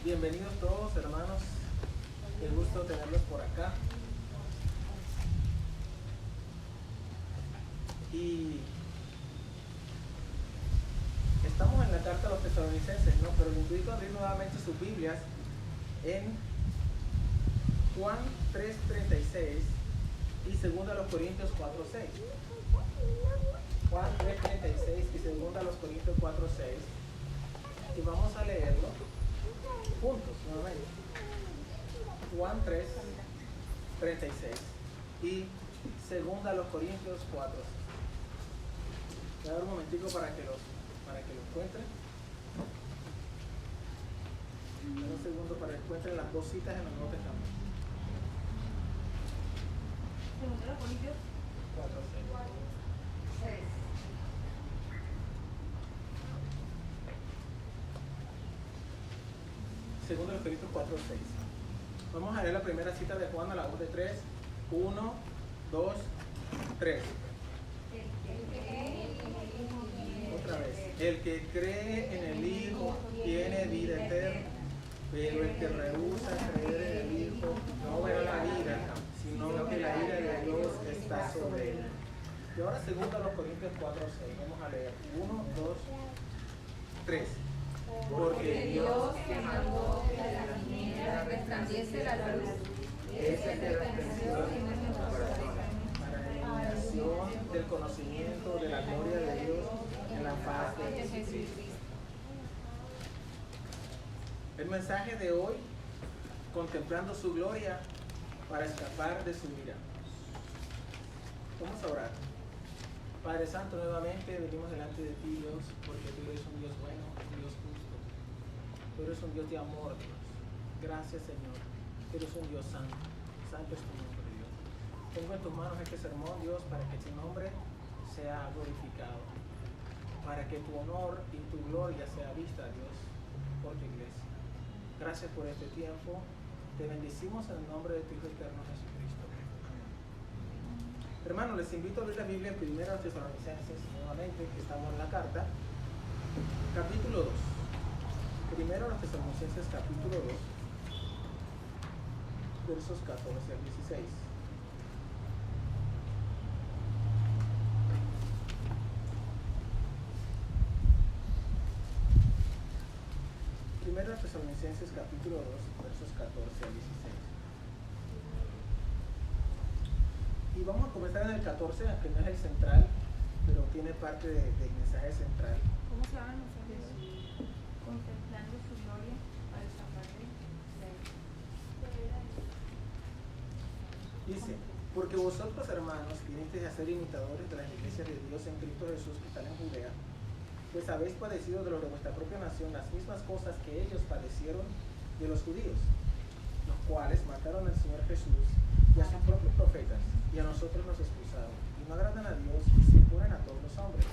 Bienvenidos todos, hermanos. Qué gusto tenerlos por acá. Y estamos en la carta a los tesalonicenses, ¿no? Pero les invito a abrir nuevamente sus Biblias en Juan 3:36 y 2 Corintios 4:6. Juan 3:36 y 2 Corintios 4:6. Y vamos a leerlo juntos nuevamente. Juan 3:36 y 2 Corintios 4:6. Voy a dar un momentico para que lo encuentren. Un segundo para que encuentren las dos citas en el Nuevo Testamento. 2 Corintios 4:6. 6. Segundo de Corintios 4:6. Vamos a leer la primera cita de Juan a la voz de 3. 1, 2, 3. Otra vez. El que cree en el Hijo tiene vida eterna, pero el que rehúsa creer en el Hijo no verá la ira, sino que la ira de Dios está sobre él. Y ahora segundo a los Corintios 4:6. Vamos a leer 1, 2, 3. Porque Dios que mandó que de la tinieblas resplandeciese la luz, es el que resplandeció en nuestros corazones. Para la iluminación del conocimiento de la gloria de Dios en la faz de Jesucristo. El mensaje de hoy, contemplando su gloria para escapar de su ira. Vamos a orar. Padre Santo, nuevamente venimos delante de ti, Dios, porque tú eres un Dios bueno, un Dios justo. Tú eres un Dios de amor, Dios. Gracias, Señor. Tú eres un Dios santo. Santo es tu nombre, Dios. Pongo en tus manos este sermón, Dios, para que tu nombre sea glorificado. Para que tu honor y tu gloria sea vista, Dios, por tu iglesia. Gracias por este tiempo. Te bendecimos en el nombre de tu Hijo eterno Jesucristo. Amén. Hermanos, les invito a abrir la Biblia en 1 Tesalonicenses, nuevamente, que estamos en la carta, capítulo 2. 1 Tesalonicenses, capítulo 2, versos 14 al 16. Primero Tesalonicenses capítulo 2, versos 14 al 16. Y vamos a comenzar en el 14, aunque no es el central, pero tiene parte del mensaje central. ¿Cómo se llama el mensaje? Contemplando su gloria para escapar de la ira. Dice: porque vosotros, hermanos, vinisteis a ser imitadores de las iglesias de Dios en Cristo Jesús que están en Judea, pues habéis padecido de los de vuestra propia nación las mismas cosas que ellos padecieron de los judíos, los cuales mataron al Señor Jesús y a sus propios profetas, y a nosotros nos expulsaron, y no agradan a Dios y se oponen a todos los hombres,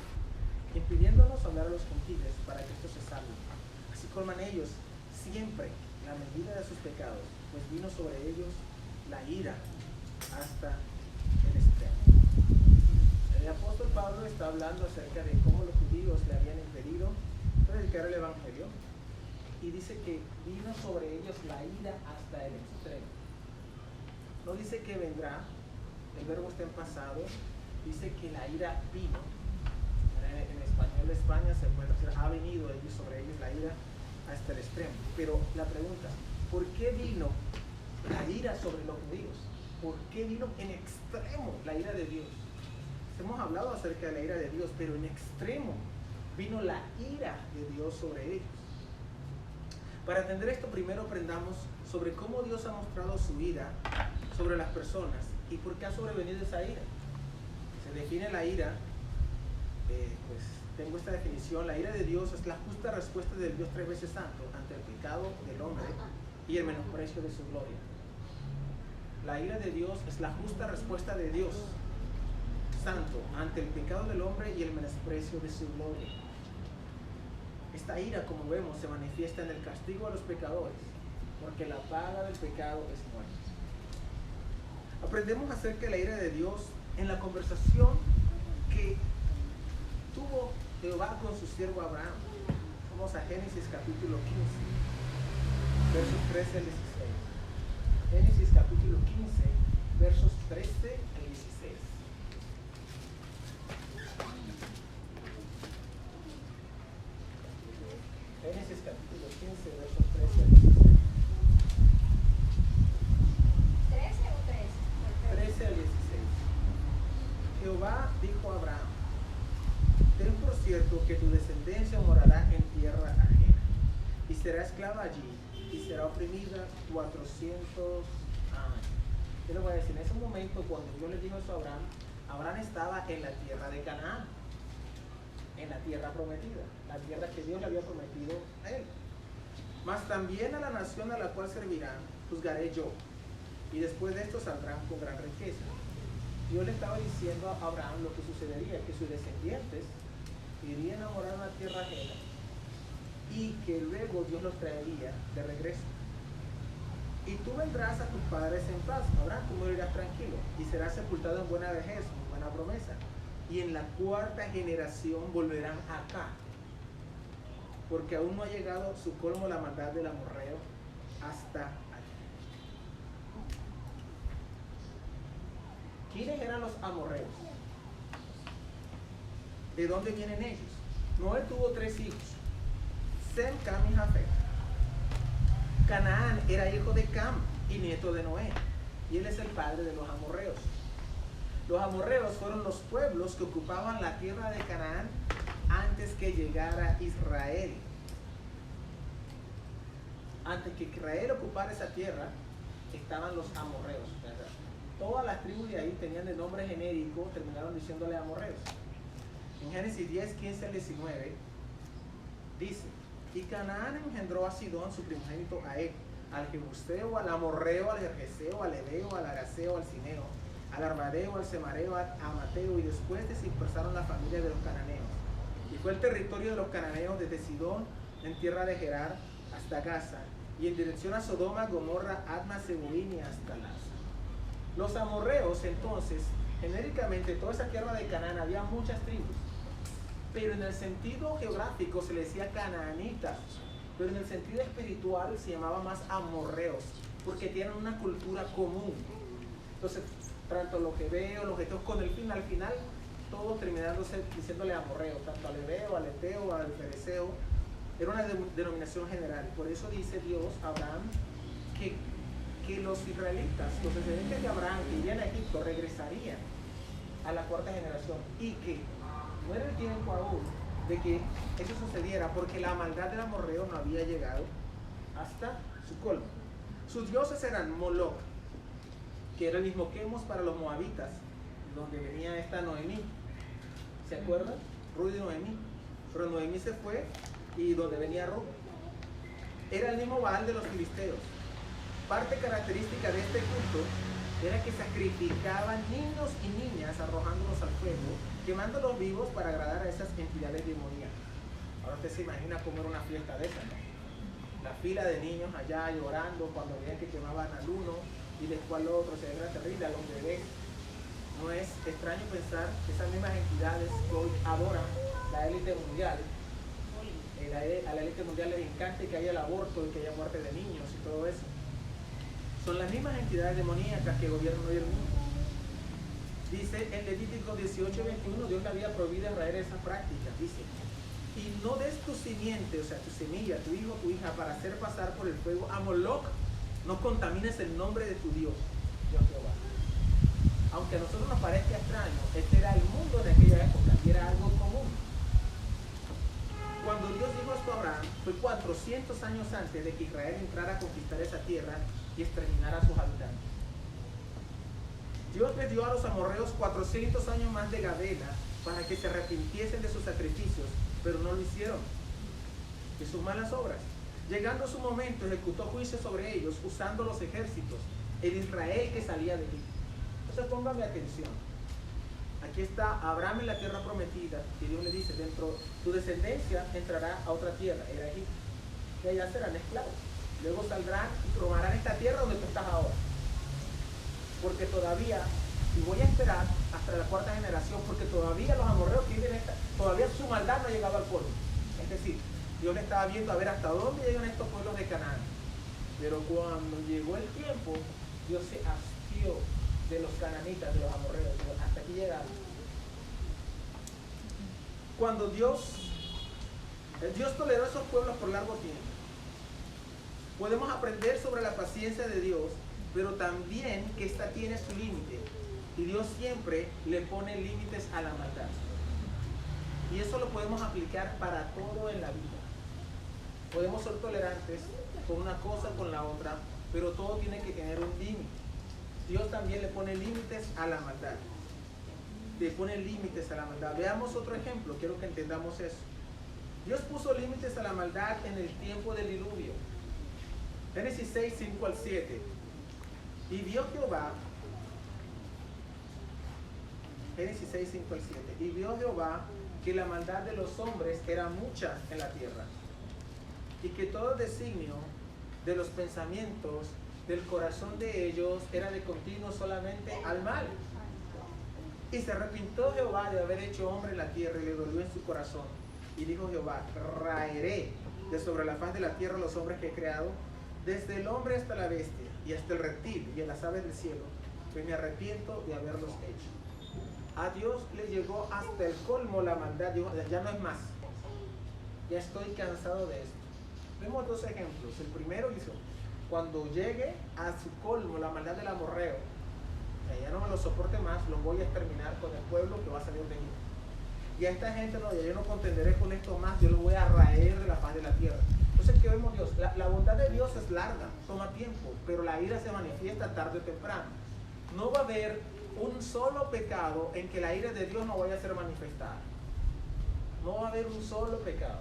impidiéndonos hablar a los gentiles para que estos se salven. Así colman ellos siempre la medida de sus pecados, pues vino sobre ellos la ira hasta el extremo. El apóstol Pablo está hablando acerca de cómo los judíos le habían impedido predicar el evangelio, y dice que vino sobre ellos la ira hasta el extremo. No dice que vendrá, el verbo está en pasado, dice que la ira vino. En español de España se puede decir ha venido sobre ellos la ira hasta el extremo. Pero la pregunta, ¿por qué vino la ira sobre los judíos? ¿Por qué vino en extremo la ira de Dios? Hemos hablado acerca de la ira de Dios, pero en extremo vino la ira de Dios sobre ellos. Para entender esto, primero aprendamos sobre cómo Dios ha mostrado su ira sobre las personas y por qué ha sobrevenido esa ira. Se define la ira, pues tengo esta definición: la ira de Dios es la justa respuesta del Dios tres veces santo ante el pecado del hombre y el menosprecio de su gloria. La ira de Dios es la justa respuesta de Dios santo ante el pecado del hombre y el menosprecio de su gloria. Esta ira, como vemos, se manifiesta en el castigo a los pecadores, porque la paga del pecado es muerte. Aprendemos acerca de la ira de Dios en la conversación que tuvo Jehová con su siervo Abraham. Vamos a Génesis capítulo 15. versos 13 al 16. Génesis capítulo 15, versos 13 al 16. Génesis capítulo 15, versos 13 al 16. 13 o 13. 13 al 16. Jehová dijo a Abraham: ten por cierto que tu descendencia morará en tierra ajena, y será esclava allí, y será oprimida 400 años. Yo le voy a decir, en ese momento cuando Dios le dijo eso a Abraham, Abraham estaba en la tierra de Canaán, en la tierra prometida, la tierra que Dios le había prometido a él. Mas también a la nación a la cual servirán, juzgaré yo, y después de esto saldrán con gran riqueza. Dios le estaba diciendo a Abraham lo que sucedería, que sus descendientes irían a morar en una tierra ajena y que luego Dios los traería de regreso. Y tú vendrás a tus padres en paz, Abraham, tú morirás tranquilo y serás sepultado en buena vejez, en buena promesa. Y en la cuarta generación volverán acá, porque aún no ha llegado su colmo la maldad del amorreo hasta aquí. ¿Quiénes eran los amorreos? ¿De dónde vienen ellos? Noé tuvo 3 hijos: Sem, Cam y Jafet. Canaán era hijo de Cam y nieto de Noé, y él es el padre de los amorreos. Los amorreos fueron los pueblos que ocupaban la tierra de Canaán antes que llegara Israel. Antes que Israel ocupara esa tierra, estaban los amorreos, ¿verdad? Todas las tribus de ahí tenían de nombre genérico, terminaron diciéndole amorreos. En Génesis 10, 15 al 19, dice: y Canaán engendró a Sidón, su primogénito, a él, al Jebuseo, al Amorreo, al Gergeseo, al Heveo, al Araceo, al Cineo, al Armadeo, al Semareo, al Amateo, y después se dispersaron las familias de los cananeos. Y fue el territorio de los cananeos desde Sidón, en tierra de Gerar, hasta Gaza, y en dirección a Sodoma, Gomorra, Adma, Seboín y hasta Laza. Los amorreos, entonces, genéricamente, toda esa tierra de Canaán, había muchas tribus, pero en el sentido geográfico se le decía canaanitas, pero en el sentido espiritual se llamaba más amorreos, porque tienen una cultura común. Entonces, tanto los heveos, los geteos, con el fin, al final, todos terminándose diciéndole amorreos, tanto al heveo, al eteo, al fereceo. Era una denominación general. Por eso dice Dios a Abraham que los israelitas, los descendientes de Abraham que irían a Egipto, regresarían a la cuarta generación, y que no era el tiempo aún de que eso sucediera, porque la maldad del amorreo no había llegado hasta su colmo. Sus dioses eran Moloch, que era el mismo Quemos para los moabitas, donde venía esta Noemí. ¿Se acuerdan? Ruth y Noemí. Pero Noemí se fue y donde venía Ruth. Era el mismo Baal de los filisteos. Parte característica de este culto era que sacrificaban niños y niñas arrojándolos al fuego, quemándolos vivos para agradar a esas entidades demoníacas. Ahora usted se imagina cómo era una fiesta de esas, ¿no? La fila de niños allá llorando cuando veían que quemaban al uno y después al otro, se era terrible, a los bebés. No es extraño pensar que esas mismas entidades que hoy adoran la élite mundial, a la élite mundial les encanta que haya el aborto y que haya muerte de niños y todo eso. Son las mismas entidades demoníacas que gobiernan hoy el mundo. Dice en Levítico 18:21, Dios le había prohibido a Israel esa práctica. Dice: y no des tu simiente, o sea, tu semilla, tu hijo, tu hija, para hacer pasar por el fuego a Moloch. No contamines el nombre de tu Dios, Dios Jehová. Aunque a nosotros nos parezca extraño, este era el mundo de aquella época y era algo común. Cuando Dios dijo esto a Abraham, fue 400 años antes de que Israel entrara a conquistar esa tierra y exterminar a sus habitantes. Dios les dio a los amorreos 400 años más de gabela para que se arrepintiesen de sus sacrificios, pero no lo hicieron, de sus malas obras. Llegando su momento, ejecutó juicio sobre ellos usando los ejércitos, el Israel que salía de Egipto. Entonces póngame atención. Aquí está Abraham en la tierra prometida, y Dios le dice: dentro tu descendencia entrará a otra tierra, era Egipto, y allá serán esclavos. Luego saldrán y probarán esta tierra donde tú estás ahora. Porque todavía, y voy a esperar hasta la cuarta generación, porque todavía los amorreos que viven todavía su maldad no ha llegado al pueblo. Es decir, Dios le estaba viendo a ver hasta dónde llegan estos pueblos de Canaán. Pero cuando llegó el tiempo, Dios se hastió de los cananitas, de los amorreos. Hasta aquí llegaron. Cuando Dios toleró a esos pueblos por largo tiempo. Podemos aprender sobre la paciencia de Dios, pero también que ésta tiene su límite. Y Dios siempre le pone límites a la maldad. Y eso lo podemos aplicar para todo en la vida. Podemos ser tolerantes con una cosa, con la otra, pero todo tiene que tener un límite. Dios también le pone límites a la maldad. Le pone límites a la maldad. Veamos otro ejemplo, quiero que entendamos eso. Dios puso límites a la maldad en el tiempo del diluvio. Génesis 6, 5 al 7. Y vio Jehová, Génesis 6, 5 al 7. Y vio Jehová que la maldad de los hombres era mucha en la tierra, y que todo designio de los pensamientos del corazón de ellos era de continuo solamente al mal. Y se arrepintió Jehová de haber hecho hombre en la tierra, y le dolió en su corazón. Y dijo Jehová: raeré de sobre la faz de la tierra los hombres que he creado, desde el hombre hasta la bestia, y hasta el reptil, y en las aves del cielo, pues me arrepiento de haberlos hecho. A Dios le llegó hasta el colmo la maldad. Dijo: ya no es más, ya estoy cansado de esto. Vemos dos ejemplos. El primero hizo: cuando llegue a su colmo la maldad del amorreo, ya no me lo soporte más, lo voy a exterminar con el pueblo que va a salir de Egipto. Y a esta gente no, ya yo no contenderé con esto más, yo lo voy a raer de la faz de la tierra. Entonces, ¿qué vemos Dios? La bondad de Dios es larga, toma tiempo, pero la ira se manifiesta tarde o temprano. No va a haber un solo pecado en que la ira de Dios no vaya a ser manifestada. No va a haber un solo pecado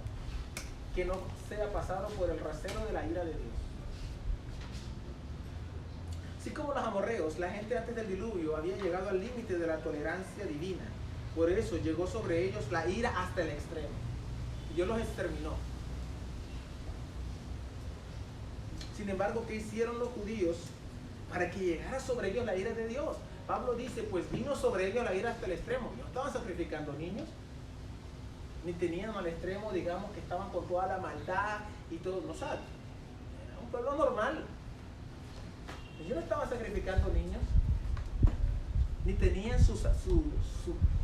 que no sea pasado por el rasero de la ira de Dios. Así como los amorreos, la gente antes del diluvio había llegado al límite de la tolerancia divina. Por eso llegó sobre ellos la ira hasta el extremo. Y Dios los exterminó. Sin embargo, ¿qué hicieron los judíos para que llegara sobre ellos la ira de Dios? Pablo dice: pues vino sobre ellos la ira hasta el extremo. No estaban sacrificando niños, ni tenían al extremo, digamos, que estaban con toda la maldad y todo. No sabe, era un pueblo normal. Ellos no estaban sacrificando niños, ni tenían su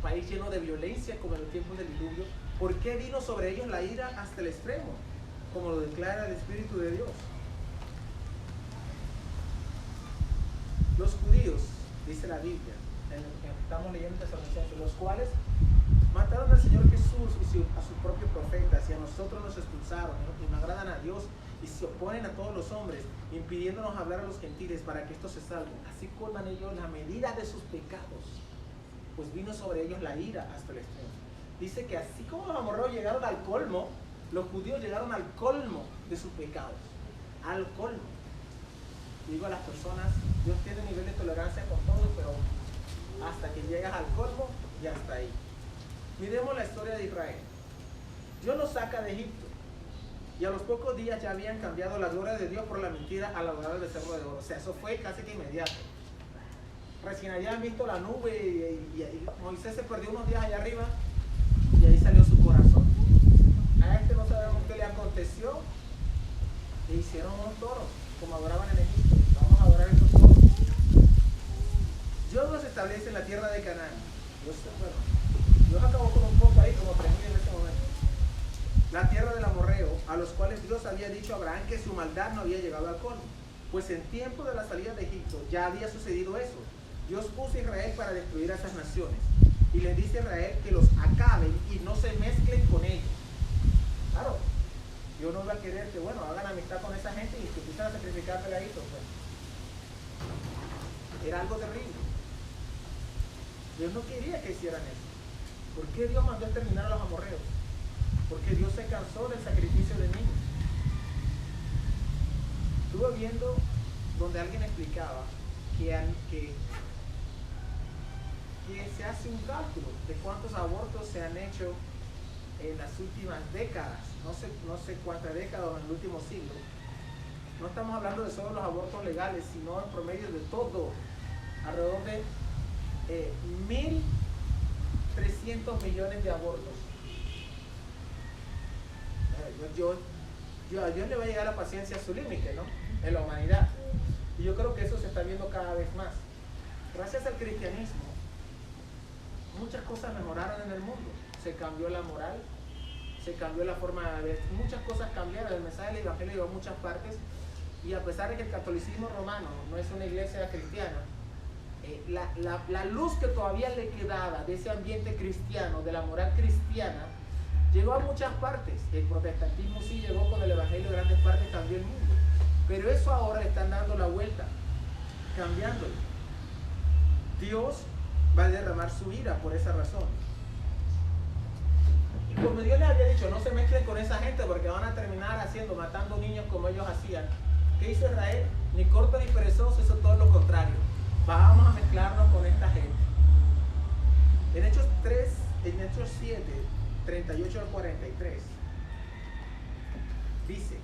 país lleno de violencia como en los tiempos del diluvio. ¿Por qué vino sobre ellos la ira hasta el extremo? Como lo declara el Espíritu de Dios. Los judíos, dice la Biblia, estamos leyendo Tesalonicenses, los cuales mataron al Señor Jesús y a sus propios profetas, y a nosotros nos expulsaron, y no agradan a Dios, y se oponen a todos los hombres, impidiéndonos hablar a los gentiles para que estos se salven. Así colman ellos la medida de sus pecados, pues vino sobre ellos la ira hasta el extremo. Dice que así como los amorreos llegaron al colmo, los judíos llegaron al colmo de sus pecados. Al colmo. Digo a las personas: Dios tiene un nivel de tolerancia con todo, pero hasta que llegas al colmo, ya está ahí. Miremos la historia de Israel. Dios los saca de Egipto, y a los pocos días ya habían cambiado la gloria de Dios por la mentira al adorar el becerro de oro. O sea, eso fue casi que inmediato. Recién habían visto la nube y Moisés se perdió unos días allá arriba, y ahí salió su corazón. A este no sabemos qué le aconteció. Le hicieron unos toros, como adoraban en Egipto. Vamos a adorar estos toros. Dios los establece en la tierra de Canaán. Dios acabó con un poco ahí, como 3.000 en ese momento. La tierra del amorreo, a los cuales Dios había dicho a Abraham que su maldad no había llegado al colmo. Pues en tiempo de la salida de Egipto ya había sucedido eso. Dios puso a Israel para destruir a esas naciones. Y les dice a Israel que los acaben y no se mezclen con ellos. Claro, Dios no va a querer que, bueno, hagan amistad con esa gente y que empiecen a sacrificar pegaditos. Pues. Era algo terrible. Dios no quería que hicieran eso. ¿Por qué Dios mandó exterminar a los amorreos? Porque Dios se cansó del sacrificio de niños. Estuve viendo donde alguien explicaba que se hace un cálculo de cuántos abortos se han hecho en las últimas décadas, no sé cuántas décadas en el último siglo. No estamos hablando de solo los abortos legales, sino en promedio de todo, alrededor de 1.300 millones de abortos. Yo a Dios le va a llegar la paciencia a su límite, ¿no? En la humanidad. Y yo creo que eso se está viendo cada vez más. Gracias al cristianismo, muchas cosas mejoraron en el mundo. Se cambió la moral, se cambió la forma de ver, muchas cosas cambiaron. El mensaje del evangelio llegó a muchas partes, y a pesar de que el catolicismo romano no es una iglesia cristiana, la luz que todavía le quedaba de ese ambiente cristiano, de la moral cristiana, llegó a muchas partes. El protestantismo sí llegó con el evangelio, de grandes partes cambió el mundo, pero eso ahora le están dando la vuelta, cambiándolo. Dios va a derramar su ira por esa razón. Y como Dios les había dicho, no se mezclen con esa gente porque van a terminar matando niños como ellos hacían. ¿Qué hizo Israel? Ni corto ni perezoso, hizo todo lo contrario. Vamos a mezclarnos con esta gente. En Hechos 7, 38 al 43, dice: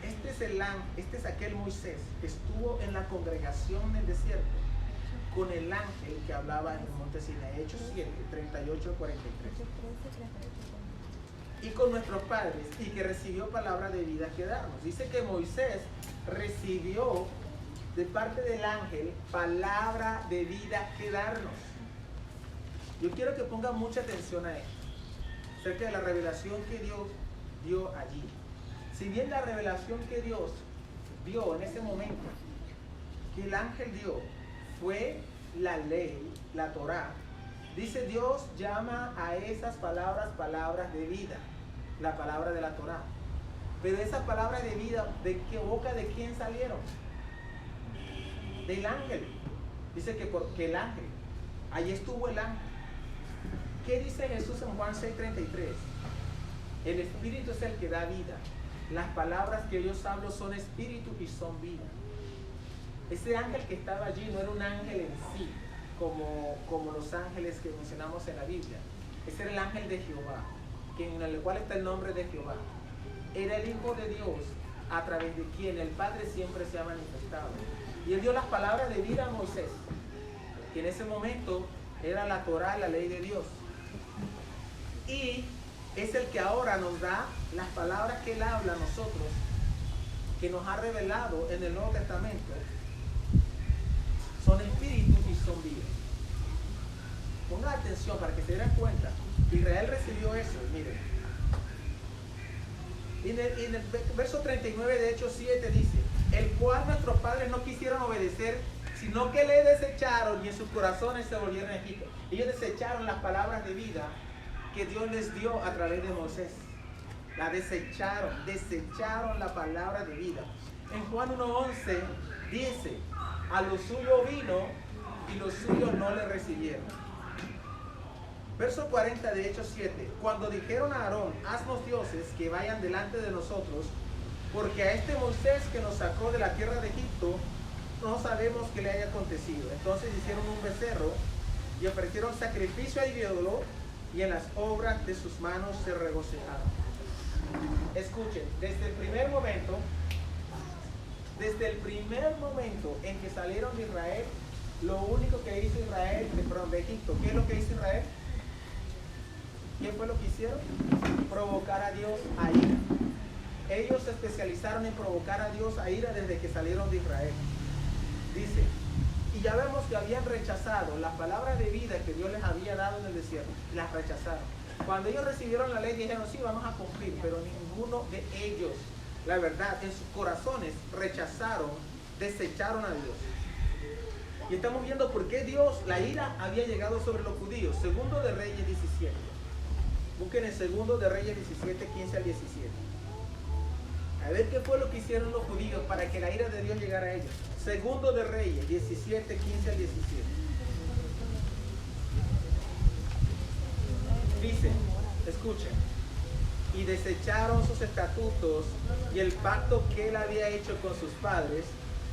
este es aquel Moisés que estuvo en la congregación del desierto con el ángel que hablaba en el monte Sinaí. Hechos 7, 38 al 43. Y con nuestros padres, y que recibió palabra de vida que darnos. Dice que Moisés recibió de parte del ángel palabra de vida que darnos. Yo quiero que pongan mucha atención a esto, acerca de la revelación que Dios dio allí. Si bien la revelación que Dios dio en ese momento, que el ángel dio, fue la ley, la Torá, dice Dios llama a esas palabras de vida, la palabra de la Torá. Pero esas palabras de vida, ¿de qué boca de quién salieron? Del ángel. Dice que el ángel, allí estuvo el ángel. ¿Qué dice Jesús en Juan 6:33? El Espíritu es el que da vida. Las palabras que yo hablo son espíritu y son vida. Ese ángel que estaba allí no era un ángel en sí, como los ángeles que mencionamos en la Biblia. Ese era el ángel de Jehová, en el cual está el nombre de Jehová. Era el Hijo de Dios, a través de quien el Padre siempre se ha manifestado. Y él dio las palabras de vida a Moisés, que en ese momento era la Torá, la ley de Dios. Y es el que ahora nos da las palabras que él habla a nosotros, que nos ha revelado en el Nuevo Testamento. Son espíritu y son vida. Pongan atención para que se den cuenta. Israel recibió eso, miren. En el verso 39 de Hechos 7 dice: el cual nuestros padres no quisieron obedecer, sino que le desecharon, y en sus corazones se volvieron a Egipto. Ellos desecharon las palabras de vida que Dios les dio a través de Moisés. La desecharon la palabra de vida. En Juan 1:11 dice: a lo suyo vino y los suyos no le recibieron. Verso 40 de Hechos 7: cuando dijeron a Aarón: haznos dioses que vayan delante de nosotros, porque a este Moisés que nos sacó de la tierra de Egipto no sabemos qué le haya acontecido. Entonces hicieron un becerro y ofrecieron sacrificio al ídolo, y en las obras de sus manos se regocijaron. Escuchen, desde el primer momento en que salieron de Israel, lo único que hizo Israel, de Egipto, ¿qué es lo que hizo Israel? ¿Qué fue lo que hicieron? Provocar a Dios a ira. Ellos se especializaron en provocar a Dios a ira desde que salieron de Israel. Dice, y ya vemos que habían rechazado las palabras de vida que Dios les había dado en el desierto. Las rechazaron. Cuando ellos recibieron la ley, dijeron: sí, vamos a cumplir, pero ninguno de ellos, la verdad, en sus corazones rechazaron, desecharon a Dios. Y estamos viendo por qué la ira había llegado sobre los judíos. Segundo de Reyes 17. Busquen el Segundo de Reyes 17, 15 al 17. A ver qué fue lo que hicieron los judíos para que la ira de Dios llegara a ellos. Segundo de Reyes 17, 15 al 17. Dice, escuchen: y desecharon sus estatutos y el pacto que él había hecho con sus padres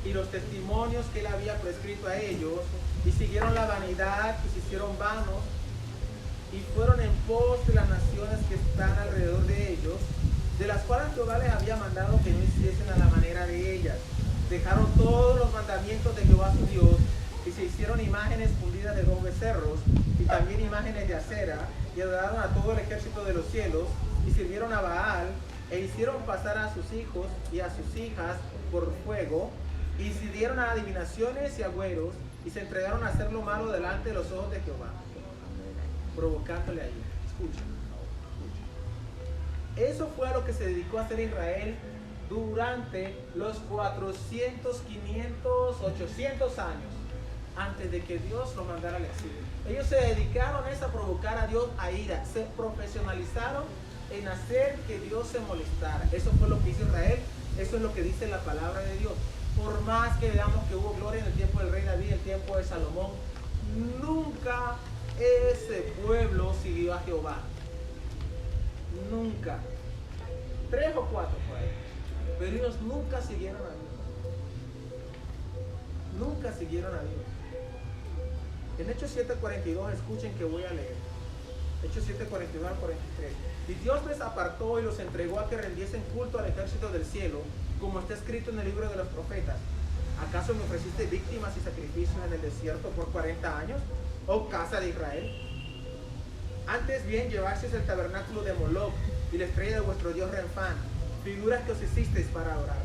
y los testimonios que él había prescrito a ellos, y siguieron la vanidad y se hicieron vanos, y fueron en pos de las naciones que están alrededor de ellos, de las cuales Jehová les había mandado que no hiciesen a la manera de ellas. Dejaron todos los mandamientos de Jehová su Dios, y se hicieron imágenes fundidas de 2 becerros, y también imágenes de acera, y adoraron a todo el ejército de los cielos, y sirvieron a Baal, e hicieron pasar a sus hijos y a sus hijas por fuego, y se dieron a adivinaciones y agüeros, y se entregaron a hacer lo malo delante de los ojos de Jehová, provocándole a ira. Escucha. Eso fue a lo que se dedicó a hacer Israel durante los 400, 500, 800 años antes de que Dios los mandara al exilio. Ellos se dedicaron a provocar a Dios a ira, se profesionalizaron en hacer que Dios se molestara. Eso fue lo que hizo Israel, eso es lo que dice la palabra de Dios. Por más que veamos que hubo gloria en el tiempo del rey David, en el tiempo de Salomón, nunca ese pueblo siguió a Jehová. Nunca. 3 o 4 por ahí. Pero ellos nunca siguieron a Dios. Nunca siguieron a Dios. En Hechos 7:42, escuchen que voy a leer. Hechos 7:42 al 43. Y Dios les apartó y los entregó a que rendiesen culto al ejército del cielo, como está escrito en el libro de los profetas. ¿Acaso me ofreciste víctimas y sacrificios en el desierto por 40 años, oh casa de Israel? Antes bien llevasteis el tabernáculo de Moloc y la estrella de vuestro dios Renfán, figuras que os hicisteis para adorar.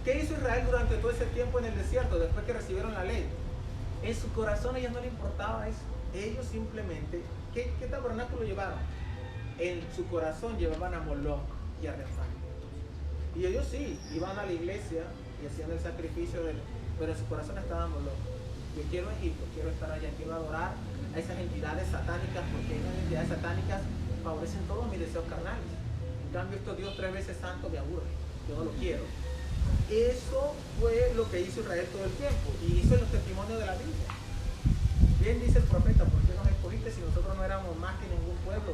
¿Qué hizo Israel durante todo ese tiempo en el desierto, después que recibieron la ley? En su corazón a ellos no les importaba eso. Ellos simplemente, ¿qué tabernáculo llevaron? En su corazón llevaban a Moloc y a Renfán. Y ellos sí, iban a la iglesia y hacían el sacrificio, pero en su corazón estaba Moloc. Yo quiero Egipto, quiero estar allá, quiero adorar a esas entidades satánicas, porque esas entidades satánicas favorecen todos mis deseos carnales. En cambio, estos Dios 3 veces santo me aburre, yo no lo quiero. Eso fue lo que hizo Israel todo el tiempo, y hizo los testimonios de la Biblia. Bien dice el profeta, ¿por qué nos escogiste si nosotros no éramos más que ningún pueblo?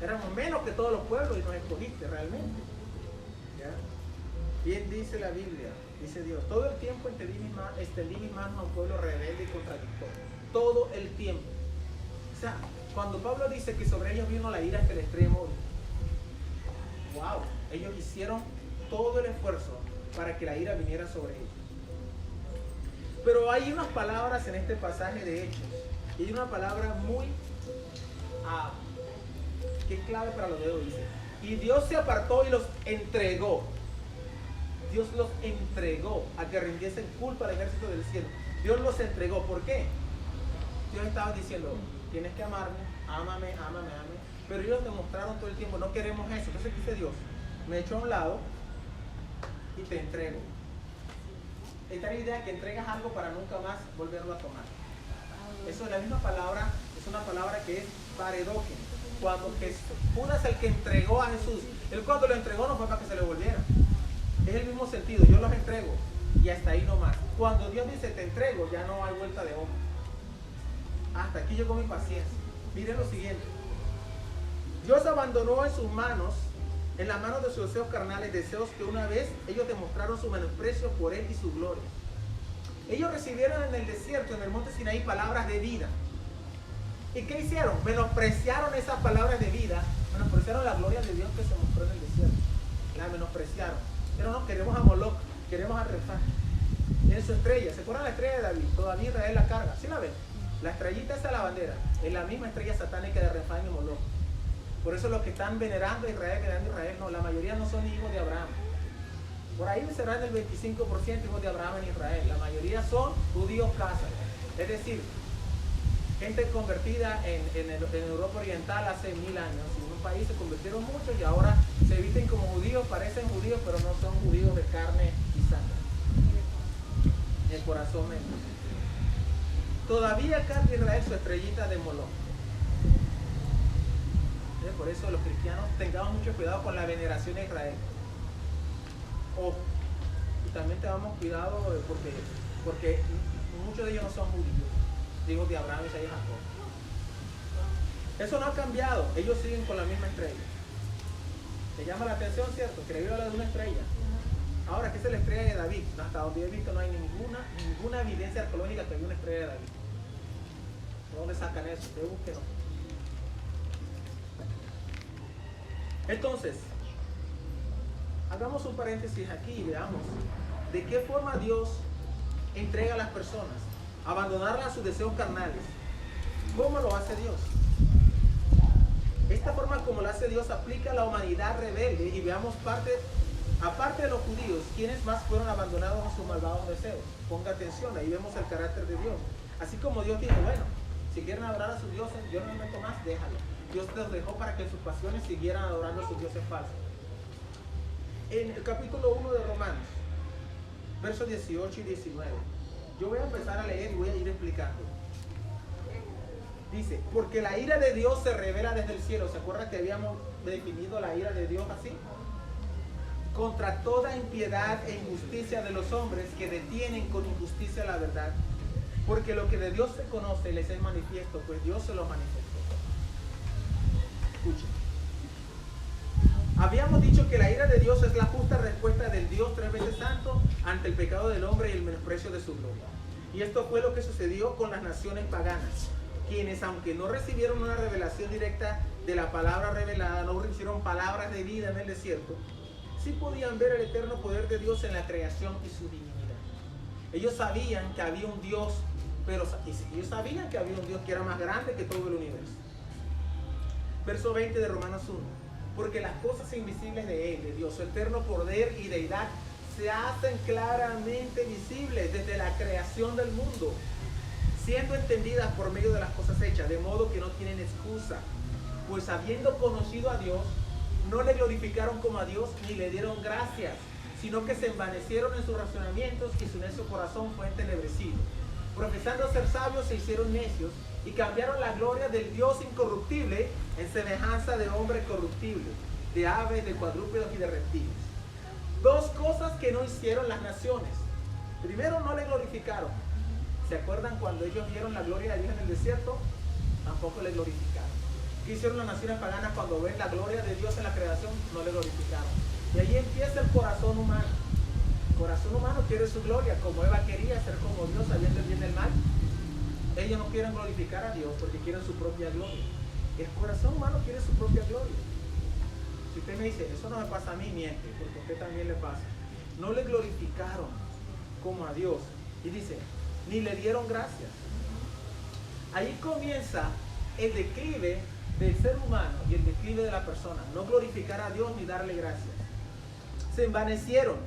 Éramos menos que todos los pueblos y nos escogiste realmente. ¿Ya? Bien dice la Biblia, dice Dios, todo el tiempo extendí mis manos a un pueblo rebelde y contradictorio. Todo el tiempo. O sea, cuando Pablo dice que sobre ellos vino la ira hasta el extremo, wow, ellos hicieron todo el esfuerzo para que la ira viniera sobre ellos. Pero hay unas palabras en este pasaje de Hechos, y hay una palabra muy que es clave para los de hoy. Dice, y Dios se apartó y los entregó. Dios los entregó a que rindiesen culto al ejército del cielo. Dios los entregó. ¿Por qué? Dios estaba diciendo, tienes que amarme, ámame. Pero ellos demostraron todo el tiempo, no queremos eso. Entonces dice Dios, me echo a un lado y te entrego. Esta es la idea que entregas algo para nunca más volverlo a tomar. Eso es la misma palabra, es una palabra que es paredoken. Cuando Judas, el que entregó a Jesús, él cuando lo entregó no fue para que se le volviera. Es el mismo sentido, yo los entrego y hasta ahí nomás. Cuando Dios dice te entrego, ya no hay vuelta de hoja. Hasta aquí llegó mi paciencia. Miren lo siguiente. Dios abandonó en sus manos, en las manos de sus deseos carnales, deseos que una vez ellos demostraron su menosprecio por Él y su gloria. Ellos recibieron en el desierto, en el monte Sinaí, palabras de vida. ¿Y qué hicieron? Menospreciaron esas palabras de vida, menospreciaron la gloria de Dios que se mostró en el desierto. La menospreciaron. Pero no, queremos a Moloc, queremos a Renfán. En su estrella, ¿se acuerdan la estrella de David? Todavía Israel la carga, ¿sí la ven? La estrellita esa es la bandera, es la misma estrella satánica de Renfán y Moloc. Por eso los que están venerando a Israel, no, la mayoría no son hijos de Abraham. Por ahí serán el 25% hijos de Abraham en Israel. La mayoría son judíos cásar. Es decir, gente convertida en Europa Oriental hace 1000 años. En un país se convirtieron muchos y ahora se visten como judíos, parecen judíos, pero no son judíos de carne y sangre. El corazón menos. Todavía carga Israel su estrellita de Moloc. Por eso los cristianos tengamos mucho cuidado con la veneración a Israel. Y también tengamos cuidado porque muchos de ellos no son judíos, hijos de Abraham, Isaías y Jacob. Eso no ha cambiado, ellos siguen con la misma estrella. ¿Te llama la atención, cierto? Que le vio la de una estrella. Ahora, ¿qué es la estrella de David? Hasta donde he visto no hay ninguna evidencia arqueológica que haya una estrella de David. ¿De dónde sacan eso? Ustedes búsquenlo. Entonces, hagamos un paréntesis aquí y veamos de qué forma Dios entrega a las personas, abandonarlas a sus deseos carnales. ¿Cómo lo hace Dios? Esta forma como lo hace Dios aplica a la humanidad rebelde y veamos aparte de los judíos, ¿quiénes más fueron abandonados en sus malvados deseos? Ponga atención, ahí vemos el carácter de Dios. Así como Dios dijo, bueno, si quieren adorar a sus dioses, yo no me meto más, déjalo. Dios los dejó para que en sus pasiones siguieran adorando a sus dioses falsos. En el capítulo 1 de Romanos, versos 18 y 19, yo voy a empezar a leer y voy a ir explicando. Dice, porque la ira de Dios se revela desde el cielo. ¿Se acuerdan que habíamos definido la ira de Dios así? Contra toda impiedad e injusticia de los hombres que detienen con injusticia la verdad. Porque lo que de Dios se conoce les es manifiesto, pues Dios se lo manifestó. Escuchen. Habíamos dicho que la ira de Dios es la justa respuesta del Dios 3 veces santo ante el pecado del hombre y el menosprecio de su gloria. Y esto fue lo que sucedió con las naciones paganas, quienes, aunque no recibieron una revelación directa de la palabra revelada, no recibieron palabras de vida en el desierto, sí podían ver el eterno poder de Dios en la creación y su divinidad. Ellos sabían que había un Dios, ellos sabían que había un Dios que era más grande que todo el universo. Verso 20 de Romanos 1. Porque las cosas invisibles de Él, de Dios, su eterno poder y deidad, se hacen claramente visibles desde la creación del mundo, siendo entendidas por medio de las cosas hechas, de modo que no tienen excusa. Pues habiendo conocido a Dios, no le glorificaron como a Dios ni le dieron gracias, sino que se envanecieron en sus razonamientos y su necio corazón fue entenebrecido. Profesando ser sabios se hicieron necios y cambiaron la gloria del Dios incorruptible en semejanza de hombre corruptible, de aves, de cuadrúpedos y de reptiles. Dos cosas que no hicieron las naciones. Primero, no le glorificaron. ¿Se acuerdan cuando ellos vieron la gloria de Dios en el desierto? Tampoco le glorificaron. ¿Qué hicieron las naciones paganas cuando ven la gloria de Dios en la creación? No le glorificaron. Y ahí empieza el corazón humano. El corazón humano quiere su gloria, como Eva quería ser como Dios, sabiendo el bien del mal. Ellos no quieren glorificar a Dios porque quieren su propia gloria. El corazón humano quiere su propia gloria. Si usted me dice, eso no me pasa a mí, miente, porque a usted también le pasa. No le glorificaron como a Dios. Y dice, ni le dieron gracias. Ahí comienza el declive del ser humano y el declive de la persona. No glorificar a Dios ni darle gracias. Se envanecieron,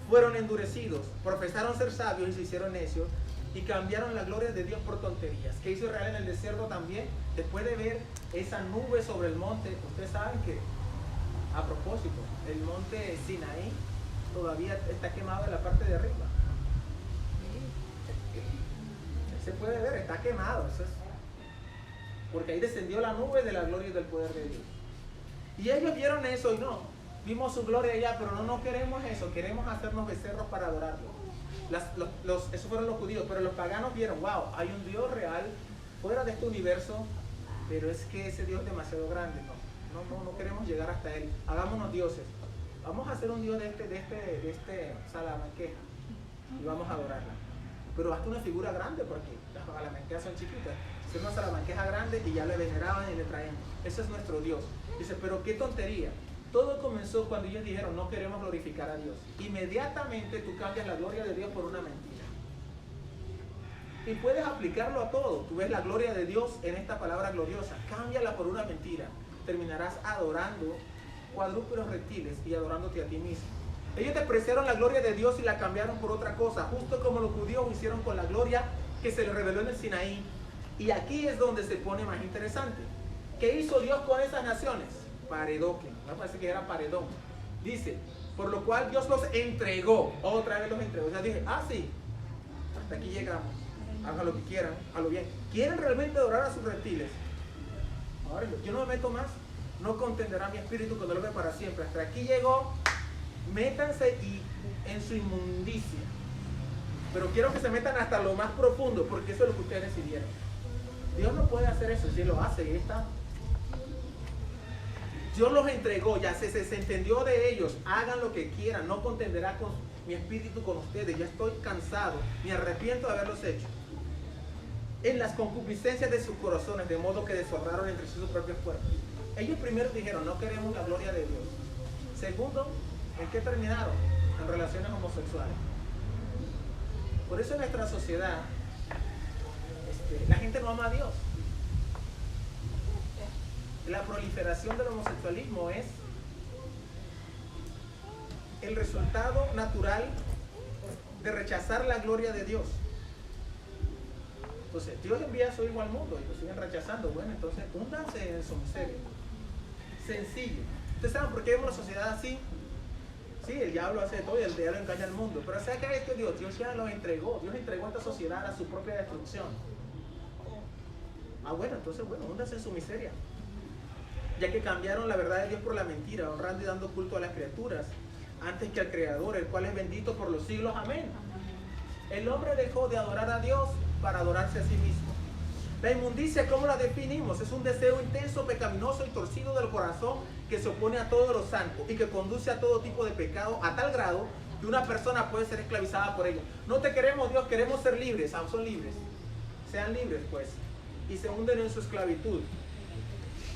fueron endurecidos, profesaron ser sabios y se hicieron necios y cambiaron la gloria de Dios por tonterías. ¿Qué hizo Israel en el desierto también? Después de ver esa nube sobre el monte, ustedes saben que, a propósito, el monte Sinaí todavía está quemado en la parte de arriba. Se puede ver, está quemado. Eso es porque ahí descendió la nube de la gloria y del poder de Dios. Y ellos vieron eso y no, vimos su gloria allá, pero no queremos eso, queremos hacernos becerros para adorarlo. Esos fueron los judíos, pero los paganos vieron, wow, hay un Dios real fuera de este universo, pero es que ese Dios es demasiado grande, no queremos llegar hasta Él, hagámonos dioses. Vamos a hacer un Dios de este salamanqueja y vamos a adorarla. Pero hasta una figura grande porque las salamanquejas son chiquitas. Hacer una salamanqueja grande y ya le veneraban y le traían. Ese es nuestro Dios. Dice, pero qué tontería. Todo comenzó cuando ellos dijeron, no queremos glorificar a Dios. Inmediatamente tú cambias la gloria de Dios por una mentira. Y puedes aplicarlo a todo. Tú ves la gloria de Dios en esta palabra gloriosa. Cámbiala por una mentira. Terminarás adorando cuadrúpedos reptiles y adorándote a ti mismo. Ellos despreciaron la gloria de Dios y la cambiaron por otra cosa, justo como los judíos hicieron con la gloria que se les reveló en el Sinaí. Y aquí es donde se pone más interesante. ¿Qué hizo Dios con esas naciones? Paredoque, me parece que era paredón. Dice, por lo cual Dios los entregó, otra vez los entregó. O sea, dije, sí, hasta aquí llegamos. Hagan lo que quieran, háganlo bien. ¿Quieren realmente adorar a sus reptiles? Ahora yo no me meto más, no contenderá mi espíritu cuando lo vea para siempre. Hasta aquí llegó, métanse en su inmundicia. Pero quiero que se metan hasta lo más profundo, porque eso es lo que ustedes decidieron. Dios no puede hacer eso, si lo hace, y está. Dios los entregó, ya se entendió de ellos, hagan lo que quieran, no contenderá con mi espíritu con ustedes, ya estoy cansado, me arrepiento de haberlos hecho. En las concupiscencias de sus corazones, de modo que deshonraron entre sí sus propios cuerpos. Ellos primero dijeron, no queremos la gloria de Dios. Segundo, ¿en qué terminaron? En relaciones homosexuales. Por eso en nuestra sociedad, la gente no ama a Dios. La proliferación del homosexualismo es el resultado natural de rechazar la gloria de Dios. Entonces, Dios envía a su Hijo al mundo y lo siguen rechazando. Bueno, entonces, húndanse en su miseria. Sencillo. ¿Ustedes saben por qué vemos la sociedad así? Sí, el diablo hace todo y el diablo engaña al mundo. Pero ¿sabe qué ha hecho Dios? Dios ya los entregó. Dios entregó a esta sociedad a su propia destrucción. Bueno, entonces, húndanse en su miseria. Ya que cambiaron la verdad de Dios por la mentira, honrando y dando culto a las criaturas antes que al Creador, el cual es bendito por los siglos. Amén. El hombre dejó de adorar a Dios para adorarse a sí mismo. La inmundicia, ¿cómo la definimos? Es un deseo intenso, pecaminoso y torcido del corazón que se opone a todo lo santo y que conduce a todo tipo de pecado a tal grado que una persona puede ser esclavizada por ello. No te queremos, Dios, queremos ser libres. Son libres. Sean libres, pues. Y se hunden en su esclavitud.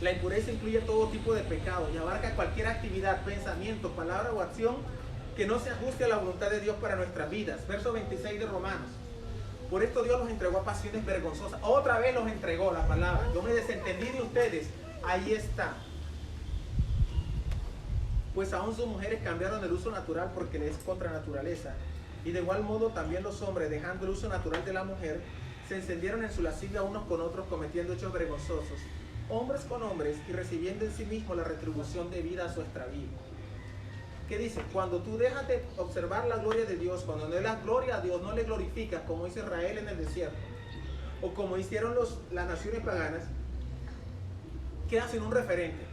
La impureza incluye todo tipo de pecado y abarca cualquier actividad, pensamiento, palabra o acción que no se ajuste a la voluntad de Dios para nuestras vidas. Verso 26 de Romanos. Por esto Dios los entregó a pasiones vergonzosas. Otra vez los entregó la palabra. Yo me desentendí de ustedes. Ahí está. Pues aún sus mujeres cambiaron el uso natural porque les es contra naturaleza. Y de igual modo también los hombres, dejando el uso natural de la mujer, se encendieron en su lascivia unos con otros, cometiendo hechos vergonzosos, hombres con hombres, y recibiendo en sí mismo la retribución debida a su extravío. ¿Qué dice? Cuando tú dejas de observar la gloria de Dios, cuando no le das gloria a Dios, no le glorificas, como hizo Israel en el desierto, o como hicieron las naciones paganas, quedas sin un referente.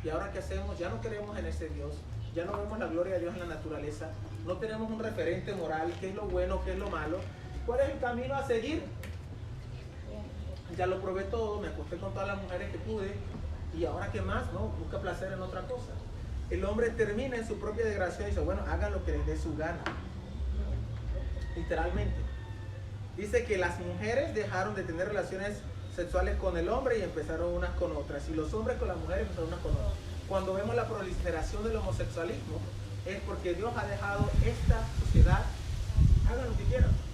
¿Y ahora qué hacemos? Ya no creemos en ese Dios, ya no vemos la gloria de Dios en la naturaleza, no tenemos un referente moral, qué es lo bueno, qué es lo malo. ¿Cuál es el camino a seguir? Ya lo probé todo, me acosté con todas las mujeres que pude, y ahora qué más, ¿no? Busca placer en otra cosa. El hombre termina en su propia desgracia y dice, bueno, hagan lo que les dé su gana. Literalmente. Dice que las mujeres dejaron de tener relaciones sexuales con el hombre y empezaron unas con otras. Y los hombres con las mujeres empezaron unas con otras. Cuando vemos la proliferación del homosexualismo, es porque Dios ha dejado esta sociedad, hagan lo que quieran.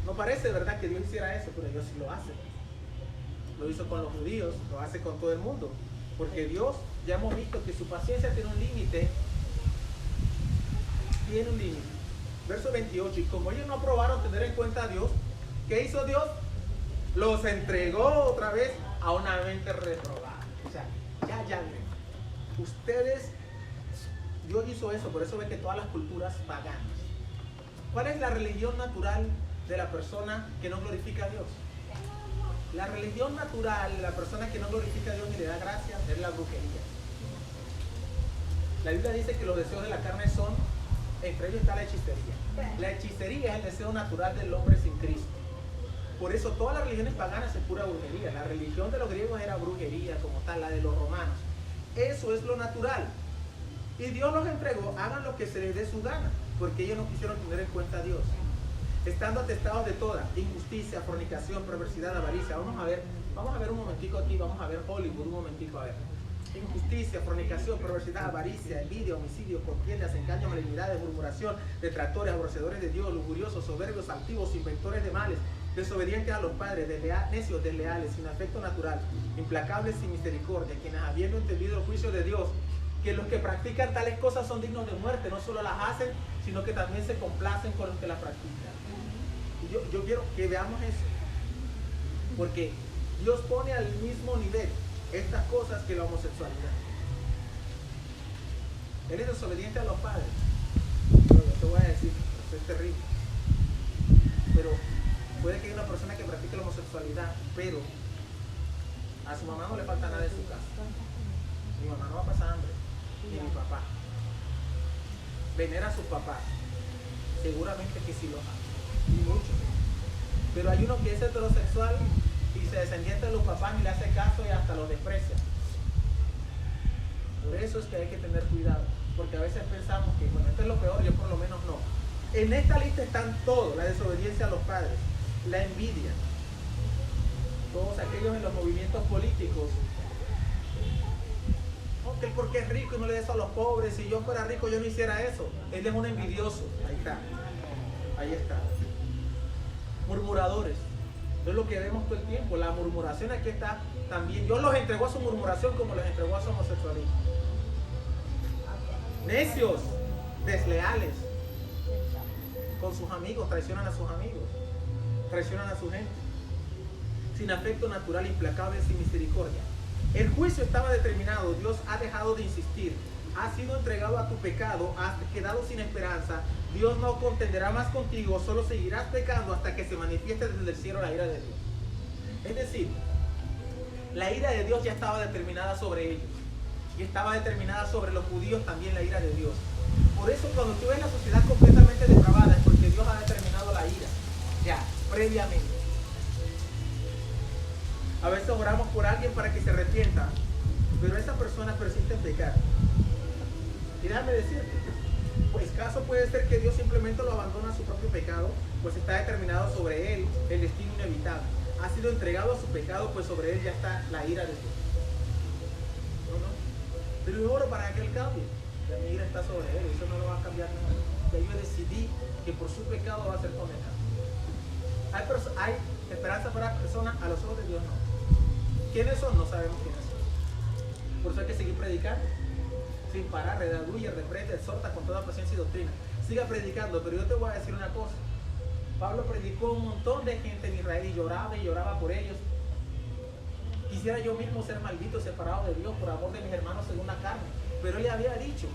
No parece, ¿verdad?, que Dios hiciera eso, pero Dios sí lo hace. Lo hizo con los judíos, lo hace con todo el mundo. Porque Dios, ya hemos visto que su paciencia tiene un límite. Tiene un límite. Verso 28. Y como ellos no aprobaron tener en cuenta a Dios, ¿qué hizo Dios? Los entregó otra vez a una mente reprobada. O sea, ya. Ustedes, Dios hizo eso, por eso ve que todas las culturas paganas. ¿Cuál es la religión natural de la persona que no glorifica a Dios? La religión natural de la persona que no glorifica a Dios ni le da gracias es la brujería. La Biblia dice que los deseos de la carne son, entre ellos está la hechicería. La hechicería es el deseo natural del hombre sin Cristo. Por eso todas las religiones paganas es pura brujería. La religión de los griegos era brujería como tal, la de los romanos. Eso es lo natural. Y Dios los entregó, hagan lo que se les dé su gana, porque ellos no quisieron tener en cuenta a Dios. Estando atestados de toda injusticia, fornicación, perversidad, avaricia. Vamos a ver un momentico aquí, vamos a ver Hollywood un momentico, a ver. Injusticia, fornicación, perversidad, avaricia, envidia, homicidio, contiendas, engaños, malignidades, murmuración, detractores, aborrecedores de Dios, lujuriosos, soberbios, altivos, inventores de males, desobedientes a los padres, necios, desleales, sin afecto natural, implacables, sin misericordia, quienes habiendo entendido el juicio de Dios, que los que practican tales cosas son dignos de muerte, no solo las hacen, sino que también se complacen con los que las practican. Y yo quiero que veamos eso, porque Dios pone al mismo nivel estas cosas que la homosexualidad. Él es desobediente a los padres. Yo te voy a decir, eso es terrible. Pero puede que haya una persona que practique la homosexualidad, pero a su mamá no le falta nada de su casa. Mi mamá no va a pasar hambre, ni mi papá. Venera a sus papás. Seguramente que sí los ama. Y muchos. Pero hay uno que es heterosexual y se descendiente de los papás ni le hace caso y hasta los desprecia. Por eso es que hay que tener cuidado, porque a veces pensamos que, bueno, esto es lo peor, yo por lo menos no. En esta lista están todos: la desobediencia a los padres, la envidia, todos aquellos en los movimientos políticos. Que él porque es rico y no le da eso a los pobres, si yo fuera rico yo no hiciera eso. Él es un envidioso. Ahí está. Murmuradores. Es lo que vemos todo el tiempo. La murmuración aquí está también. Dios los entregó a su murmuración como los entregó a su homosexualismo. Necios, desleales, con sus amigos, traicionan a sus amigos, traicionan a su gente, sin afecto natural, implacable, sin misericordia. El juicio estaba determinado. Dios ha dejado de insistir. Has sido entregado a tu pecado, has quedado sin esperanza. Dios no contenderá más contigo, solo seguirás pecando hasta que se manifieste desde el cielo la ira de Dios. Es decir, la ira de Dios ya estaba determinada sobre ellos. Y estaba determinada sobre los judíos también la ira de Dios. Por eso cuando tú ves la sociedad completamente depravada es porque Dios ha determinado la ira, ya, previamente. A veces oramos por alguien para que se arrepienta, pero esa persona persiste en pecar. Y déjame decirte, pues caso puede ser que Dios simplemente lo abandona a su propio pecado, pues está determinado sobre él el destino inevitable. Ha sido entregado a su pecado, pues sobre él ya está la ira de Dios. ¿No? Pero yo oro para que él cambie. La mi ira está sobre él, eso no lo va a cambiar nada. Ya yo decidí que por su pecado va a ser condenado. Hay esperanza para personas, a los ojos de Dios no. ¿Quiénes son? No sabemos quiénes son. Por eso hay que seguir predicando. Sin parar, redarguye, reprende, exhorta con toda paciencia y doctrina. Siga predicando, pero yo te voy a decir una cosa. Pablo predicó un montón de gente en Israel y lloraba por ellos. Quisiera yo mismo ser maldito, separado de Dios por amor de mis hermanos según la carne. Pero él le había dicho,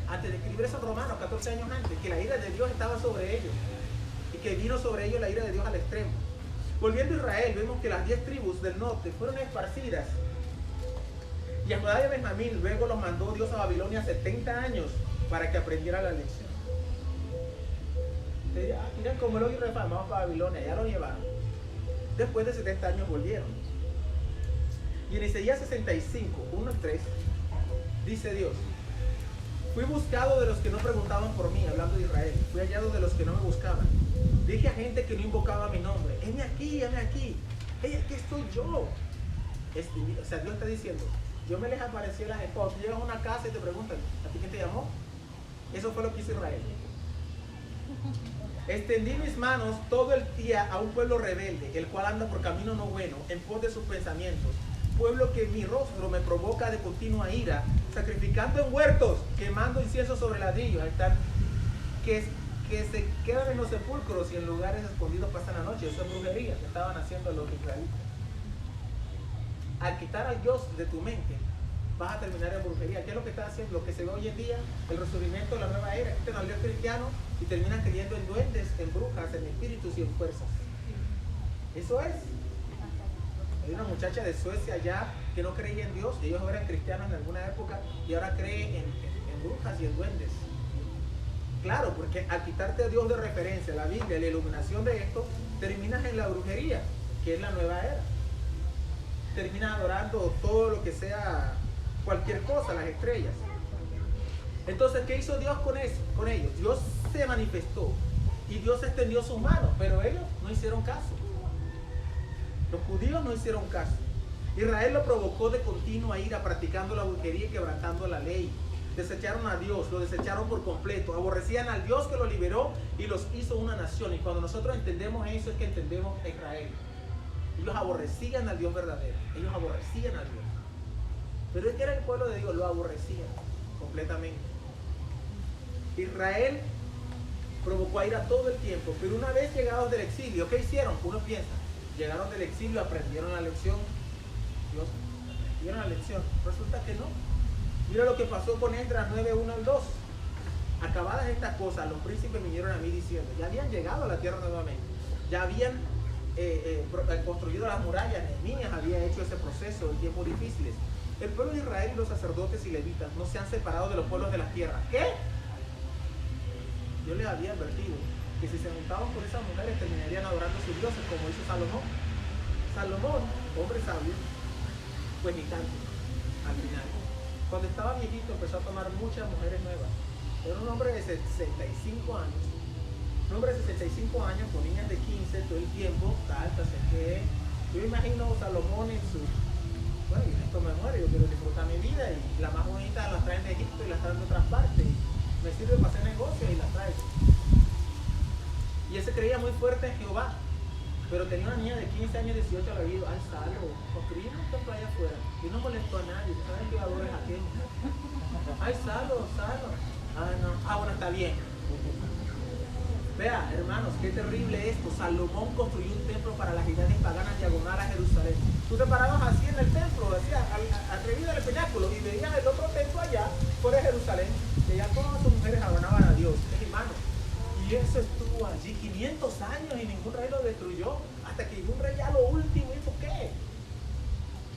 antes de escribir esos Romanos, 14 años antes, que la ira de Dios estaba sobre ellos. Y que vino sobre ellos la ira de Dios al extremo. Volviendo a Israel, vemos que las 10 tribus del norte fueron esparcidas. Y a Judá y a Benjamín luego los mandó Dios a Babilonia 70 años para que aprendiera la lección. Miren cómo los israelíes vamos para Babilonia, ya lo llevaron. Después de 70 años volvieron. Y en Isaías 65, 1 al 3, dice Dios: fui buscado de los que no preguntaban por mí, hablando de Israel. Fui hallado de los que no me buscaban. Dije a gente que no invocaba mi nombre: heme aquí, heme aquí. Hey, aquí estoy yo. O sea, Dios está diciendo: yo me les aparecí a las esposas. Tú llegas a una casa y te preguntan: ¿a ti quién te llamó? Eso fue lo que hizo Israel. Extendí mis manos todo el día a un pueblo rebelde, el cual anda por camino no bueno, en pos de sus pensamientos. Pueblo que mi rostro me provoca de continua ira, sacrificando en huertos, quemando incienso sobre ladrillos. Están que se quedan en los sepulcros y en lugares escondidos pasan la noche. Eso es brujería que estaban haciendo los israelitas. Al quitar al Dios de tu mente, vas a terminar en brujería. ¿Qué es lo que está haciendo? Lo que se ve hoy en día, el resurgimiento de la nueva era. Quiten al Dios cristiano y terminan creyendo en duendes, en brujas, en espíritus y en fuerzas. Eso es. Hay una muchacha de Suecia allá que no creía en Dios. Ellos eran cristianos en alguna época y ahora creen en brujas y en duendes. Claro, porque al quitarte a Dios de referencia, la Biblia, la iluminación de esto, terminas en la brujería, que es la nueva era. Terminas adorando todo lo que sea, cualquier cosa, las estrellas. Entonces, ¿qué hizo Dios con eso? Con ellos? Dios se manifestó y Dios extendió sus manos, pero ellos no hicieron caso. Los judíos no hicieron caso. Israel lo provocó de continua ira, practicando la brujería y quebrantando la ley. Desecharon a Dios, lo desecharon por completo. Aborrecían al Dios que los liberó y los hizo una nación. Y cuando nosotros entendemos eso, es que entendemos a Israel. Ellos aborrecían al Dios verdadero. Ellos aborrecían a Dios. Pero es que era el pueblo de Dios, lo aborrecían completamente. Israel provocó a ira todo el tiempo. Pero una vez llegados del exilio, ¿qué hicieron? Uno piensa, llegaron del exilio, aprendieron la lección. Dios, aprendieron la lección. Resulta que no. Mira lo que pasó con Esdras 9, 1 al 2. Acabadas estas cosas, los príncipes vinieron a mí diciendo: ya habían llegado a la tierra nuevamente. Ya habían construido las murallas. Nehemías había hecho ese proceso en tiempos difíciles. El pueblo de Israel y los sacerdotes y levitas no se han separado de los pueblos de la tierra. ¿Qué? Yo les había advertido que si se juntaban con esas mujeres terminarían adorando a sus dioses, como hizo Salomón. Salomón, hombre sabio, pues ni tanto al final. Cuando estaba viejito empezó a tomar muchas mujeres nuevas. Era un hombre de 65 años. Un hombre de 65 años con niñas de 15 todo el tiempo, altas, que yo imagino Salomón en su... Bueno, esto me muere, yo quiero disfrutar mi vida y la más bonita las traen de Egipto y las traen de otras partes. Y me sirve para hacer negocios y las traen. Y él se creía muy fuerte en Jehová. Pero tenía una niña de 15 años, 18 al oído. Ay, Salo, construimos un templo allá afuera. Y no molestó a nadie. ¿Saben qué valor es aquel? Ay, Salo. Ah, no. Ah, bueno, está bien. Vea, hermanos, qué terrible esto. Salomón construyó un templo para las deidades paganas diagonal a Jerusalén. Tú te parabas así en el templo, decía, atrevido del pináculo, y veías el otro templo allá, fuera de Jerusalén, que ya todas sus mujeres adoraban a Dios. Hermano, y eso estuvo allí 500 años y ningún rey lo destruyó, hasta que llegó un rey a lo último. ¿Y por qué?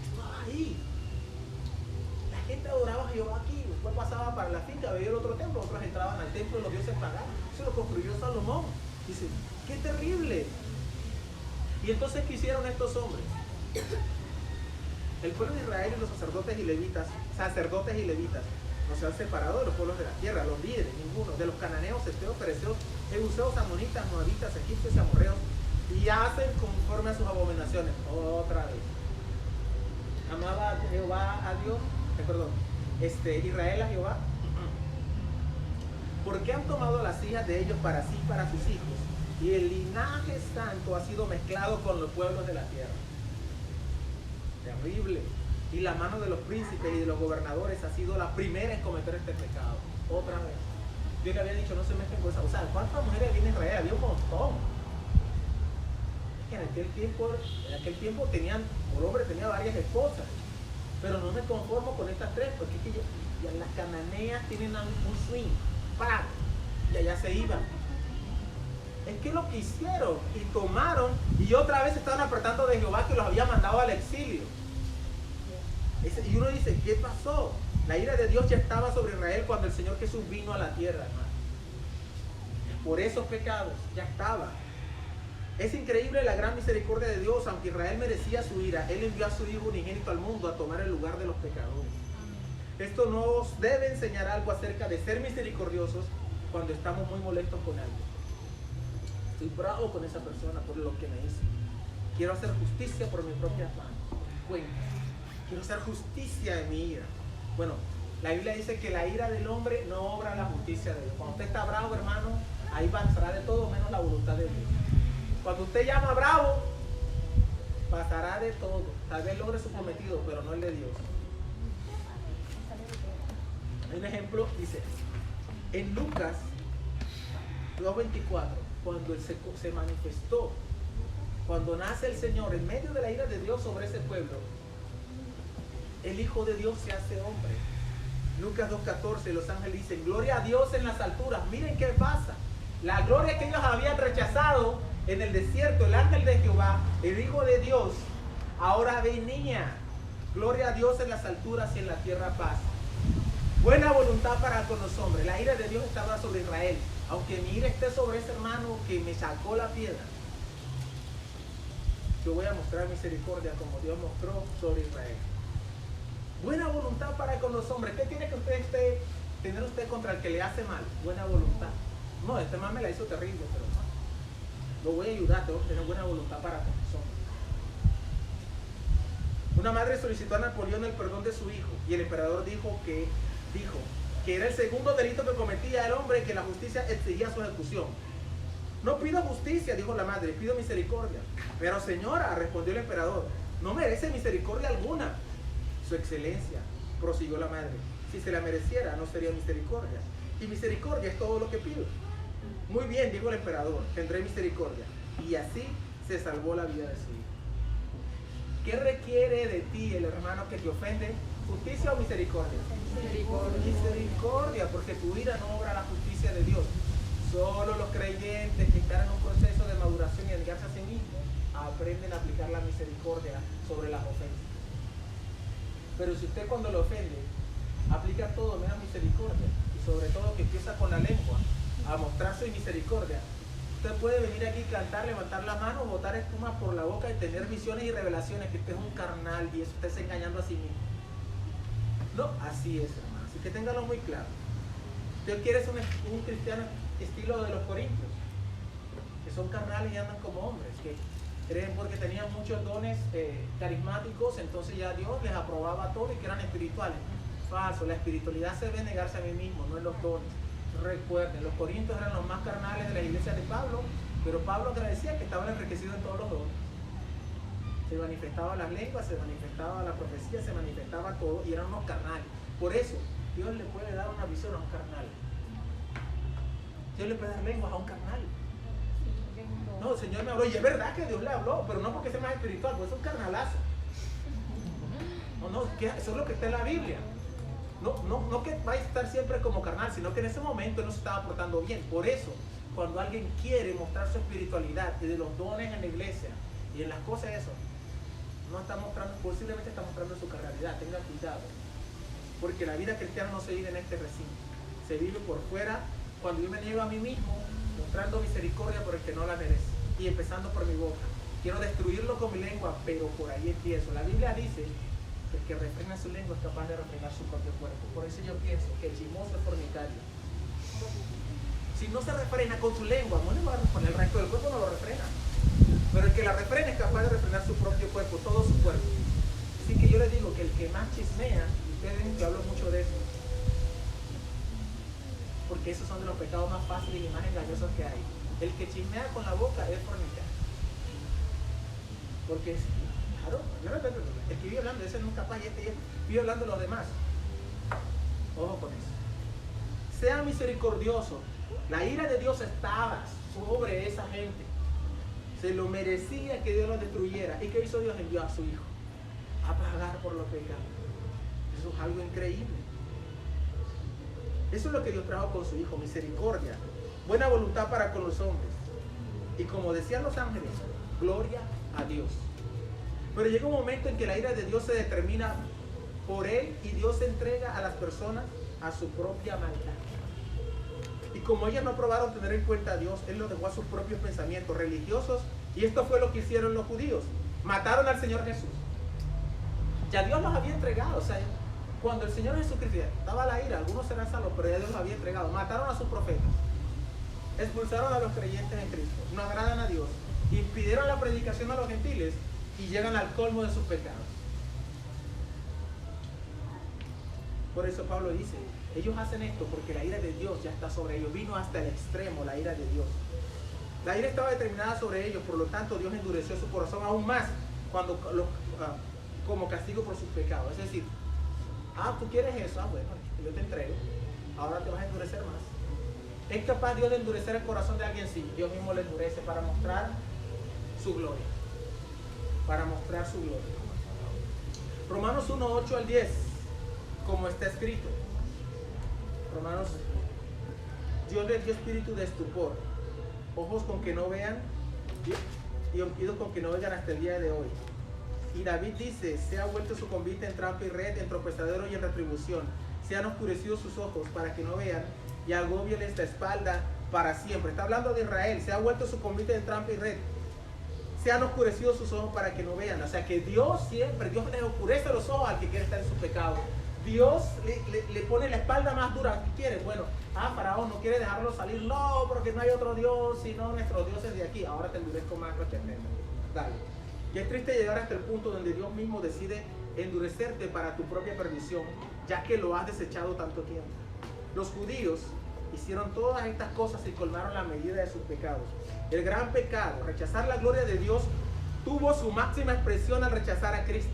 Estaba ahí. La gente adoraba a Jehová aquí, después pasaba para la finca, veía el otro templo, otros entraban al templo de los dioses paganos. Eso lo construyó Salomón. Dice, qué terrible. Y entonces, ¿qué hicieron estos hombres? El pueblo de Israel y los sacerdotes y levitas, no se han separado de los pueblos de la tierra, los líderes, ninguno, de los cananeos, heteos, fereceos, jebuseos, amonitas, moabitas, egipcios y amorreos, y hacen conforme a sus abominaciones. Otra vez. Amaba Jehová a Dios, Israel a Jehová. ¿Por qué han tomado las hijas de ellos para sí y para sus hijos? Y el linaje santo ha sido mezclado con los pueblos de la tierra. Terrible. Y la mano de los príncipes y de los gobernadores ha sido la primera en cometer este pecado. Otra vez. Dios le había dicho, no se mezclen con esa. O sea, ¿cuántas mujeres había en Israel? Había un montón. Es que en aquel tiempo el hombre tenía varias esposas. Pero no me conformo con estas tres, porque es que ya las cananeas tienen un swing. ¡Pam! Y allá se iban. Es que lo que hicieron y tomaron, y otra vez estaban apretando de Jehová que los había mandado al exilio. Y uno dice, ¿qué pasó? La ira de Dios ya estaba sobre Israel cuando el Señor Jesús vino a la tierra, hermano. Por esos pecados, ya estaba. Es increíble la gran misericordia de Dios. Aunque Israel merecía su ira, Él envió a su Hijo unigénito al mundo a tomar el lugar de los pecadores. Esto nos debe enseñar algo acerca de ser misericordiosos cuando estamos muy molestos con alguien. Estoy bravo con esa persona por lo que me hizo. Quiero hacer justicia por mi propia cuenta. Quiero hacer justicia de mi ira. Bueno, la Biblia dice que la ira del hombre no obra la justicia de Dios. Cuando usted está bravo, hermano, ahí pasará de todo menos la voluntad de Dios. Cuando usted llama bravo, pasará de todo. Tal vez logre su cometido, pero no el de Dios. Hay un ejemplo, dice, en Lucas 2:24, cuando Él se manifestó, cuando nace el Señor en medio de la ira de Dios sobre ese pueblo, el Hijo de Dios se hace hombre. Lucas 2:14, los ángeles dicen, gloria a Dios en las alturas. Miren qué pasa. La gloria que ellos habían rechazado en el desierto, el ángel de Jehová, el Hijo de Dios, ahora venía. Gloria a Dios en las alturas y en la tierra paz. Buena voluntad para con los hombres. La ira de Dios estaba sobre Israel. Aunque mi ira esté sobre ese hermano que me sacó la piedra, yo voy a mostrar misericordia como Dios mostró sobre Israel. Buena voluntad para con los hombres. ¿Qué tiene que tener usted contra el que le hace mal? Buena voluntad. No, este mal me la hizo terrible, pero no. Lo voy a ayudar, tengo que tener buena voluntad para con los hombres. Una madre solicitó a Napoleón el perdón de su hijo y el emperador dijo que era el segundo delito que cometía el hombre y que la justicia exigía su ejecución. No pido justicia, dijo la madre, pido misericordia. Pero señora, respondió el emperador, no merece misericordia alguna. Su excelencia, prosiguió la madre, si se la mereciera no sería misericordia. Y misericordia es todo lo que pido. Muy bien, dijo el emperador, tendré misericordia. Y así se salvó la vida de su hijo. ¿Qué requiere de ti el hermano que te ofende? ¿Justicia o misericordia? Misericordia. Misericordia, porque tu ira no obra la justicia de Dios. Solo los creyentes que están en un proceso de maduración y negarse a sí mismos aprenden a aplicar la misericordia sobre las ofensas. Pero si usted cuando lo ofende aplica todo menos misericordia, y sobre todo que empieza con la lengua a mostrar su misericordia, usted puede venir aquí, cantar, levantar la mano, botar espuma por la boca y tener visiones y revelaciones que usted es un carnal y eso usted está engañando a sí mismo. No, así es, hermano. Así que téngalo muy claro. Usted quiere ser un cristiano estilo de los corintios, que son carnales y andan como hombres, que creen porque tenían muchos dones carismáticos, entonces ya Dios les aprobaba todo y que eran espirituales. Falso, la espiritualidad se debe negarse a mí mismo, no en los dones. Recuerden, los corintios eran los más carnales de la iglesia de Pablo Pero Pablo agradecía que estaban enriquecidos en todos los dones. Se manifestaban las lenguas, se manifestaba la profecía, se manifestaba todo y eran unos carnales. Por eso, Dios le puede dar una visión a un carnal. Dios le puede dar lenguas a un carnal. No, el Señor me habló, y es verdad que Dios le habló, pero no porque sea más espiritual, porque es un carnalazo. No, que eso es lo que está en la Biblia. No que vaya a estar siempre como carnal, sino que en ese momento no se estaba portando bien. Por eso, cuando alguien quiere mostrar su espiritualidad y de los dones en la iglesia y en las cosas eso, no está mostrando, posiblemente está mostrando su carnalidad. Tenga cuidado, porque la vida cristiana no se vive en este recinto, se vive por fuera. Cuando yo me niego a mí mismo, mostrando misericordia por el que no la merece, y empezando por mi boca. Quiero destruirlo con mi lengua, pero por ahí empiezo. La Biblia dice que el que refrena su lengua es capaz de refrenar su propio cuerpo. Por eso yo pienso que el chismoso es fornicario. Si no se refrena con su lengua, no le va a refrenar, el resto del cuerpo no lo refrena. Pero el que la refrena es capaz de refrenar su propio cuerpo, todo su cuerpo. Así que yo les digo que el que más chismea, ustedes ven que hablo mucho de eso, porque esos son de los pecados más fáciles y más engañosos que hay. El que chismea con la boca es fornicario. Porque es, claro, el que vive hablando, ese no es capaz, y este vive hablando de los demás. Ojo con eso. Sea misericordioso. La ira de Dios estaba sobre esa gente. Se lo merecía que Dios los destruyera. ¿Y qué hizo Dios? Envió a su Hijo a pagar por los pecados. Eso es algo increíble. Eso es lo que Dios trajo con su Hijo, misericordia, buena voluntad para con los hombres. Y como decían los ángeles, gloria a Dios. Pero llega un momento en que la ira de Dios se determina por Él y Dios entrega a las personas a su propia maldad. Y como ellas no aprobaron tener en cuenta a Dios, Él los dejó a sus propios pensamientos religiosos. Y esto fue lo que hicieron los judíos. Mataron al Señor Jesús. Ya Dios los había entregado, o sea, cuando el Señor Jesucristo estaba la ira, algunos serán salvos, pero ya Dios los había entregado. Mataron a sus profetas, expulsaron a los creyentes en Cristo, no agradan a Dios, impidieron la predicación a los gentiles y llegan al colmo de sus pecados. Por eso Pablo dice, ellos hacen esto porque la ira de Dios ya está sobre ellos. Vino hasta el extremo la ira de Dios. La ira estaba determinada sobre ellos, por lo tanto Dios endureció su corazón aún más cuando como castigo por sus pecados. Es decir, tú quieres eso, bueno, yo te entrego, ahora te vas a endurecer más. ¿Es capaz Dios de endurecer el corazón de alguien? Sí, Dios mismo le endurece para mostrar su gloria. Para mostrar su gloria. Romanos 1, 8 al 10, como está escrito. Romanos, Dios les dio espíritu de estupor, ojos con que no vean y oídos con que no oigan hasta el día de hoy. Y David dice, se ha vuelto su convite en trampa y red, en tropezadero y en retribución. Se han oscurecido sus ojos para que no vean y agóbieles la espalda para siempre. Está hablando de Israel, se ha vuelto su convite en trampa y red. Se han oscurecido sus ojos para que no vean. O sea que Dios siempre, Dios le oscurece los ojos al que quiere estar en su pecado. Dios le pone la espalda más dura. ¿Qué quiere? Bueno, Faraón no quiere dejarlo salir. No, porque no hay otro Dios, sino nuestro Dios es de aquí. Ahora te endurezco más que te entiendo. Dale. Y es triste llegar hasta el punto donde Dios mismo decide endurecerte para tu propia perdición, ya que lo has desechado tanto tiempo. Los judíos hicieron todas estas cosas y colmaron la medida de sus pecados. El gran pecado, rechazar la gloria de Dios, tuvo su máxima expresión al rechazar a Cristo.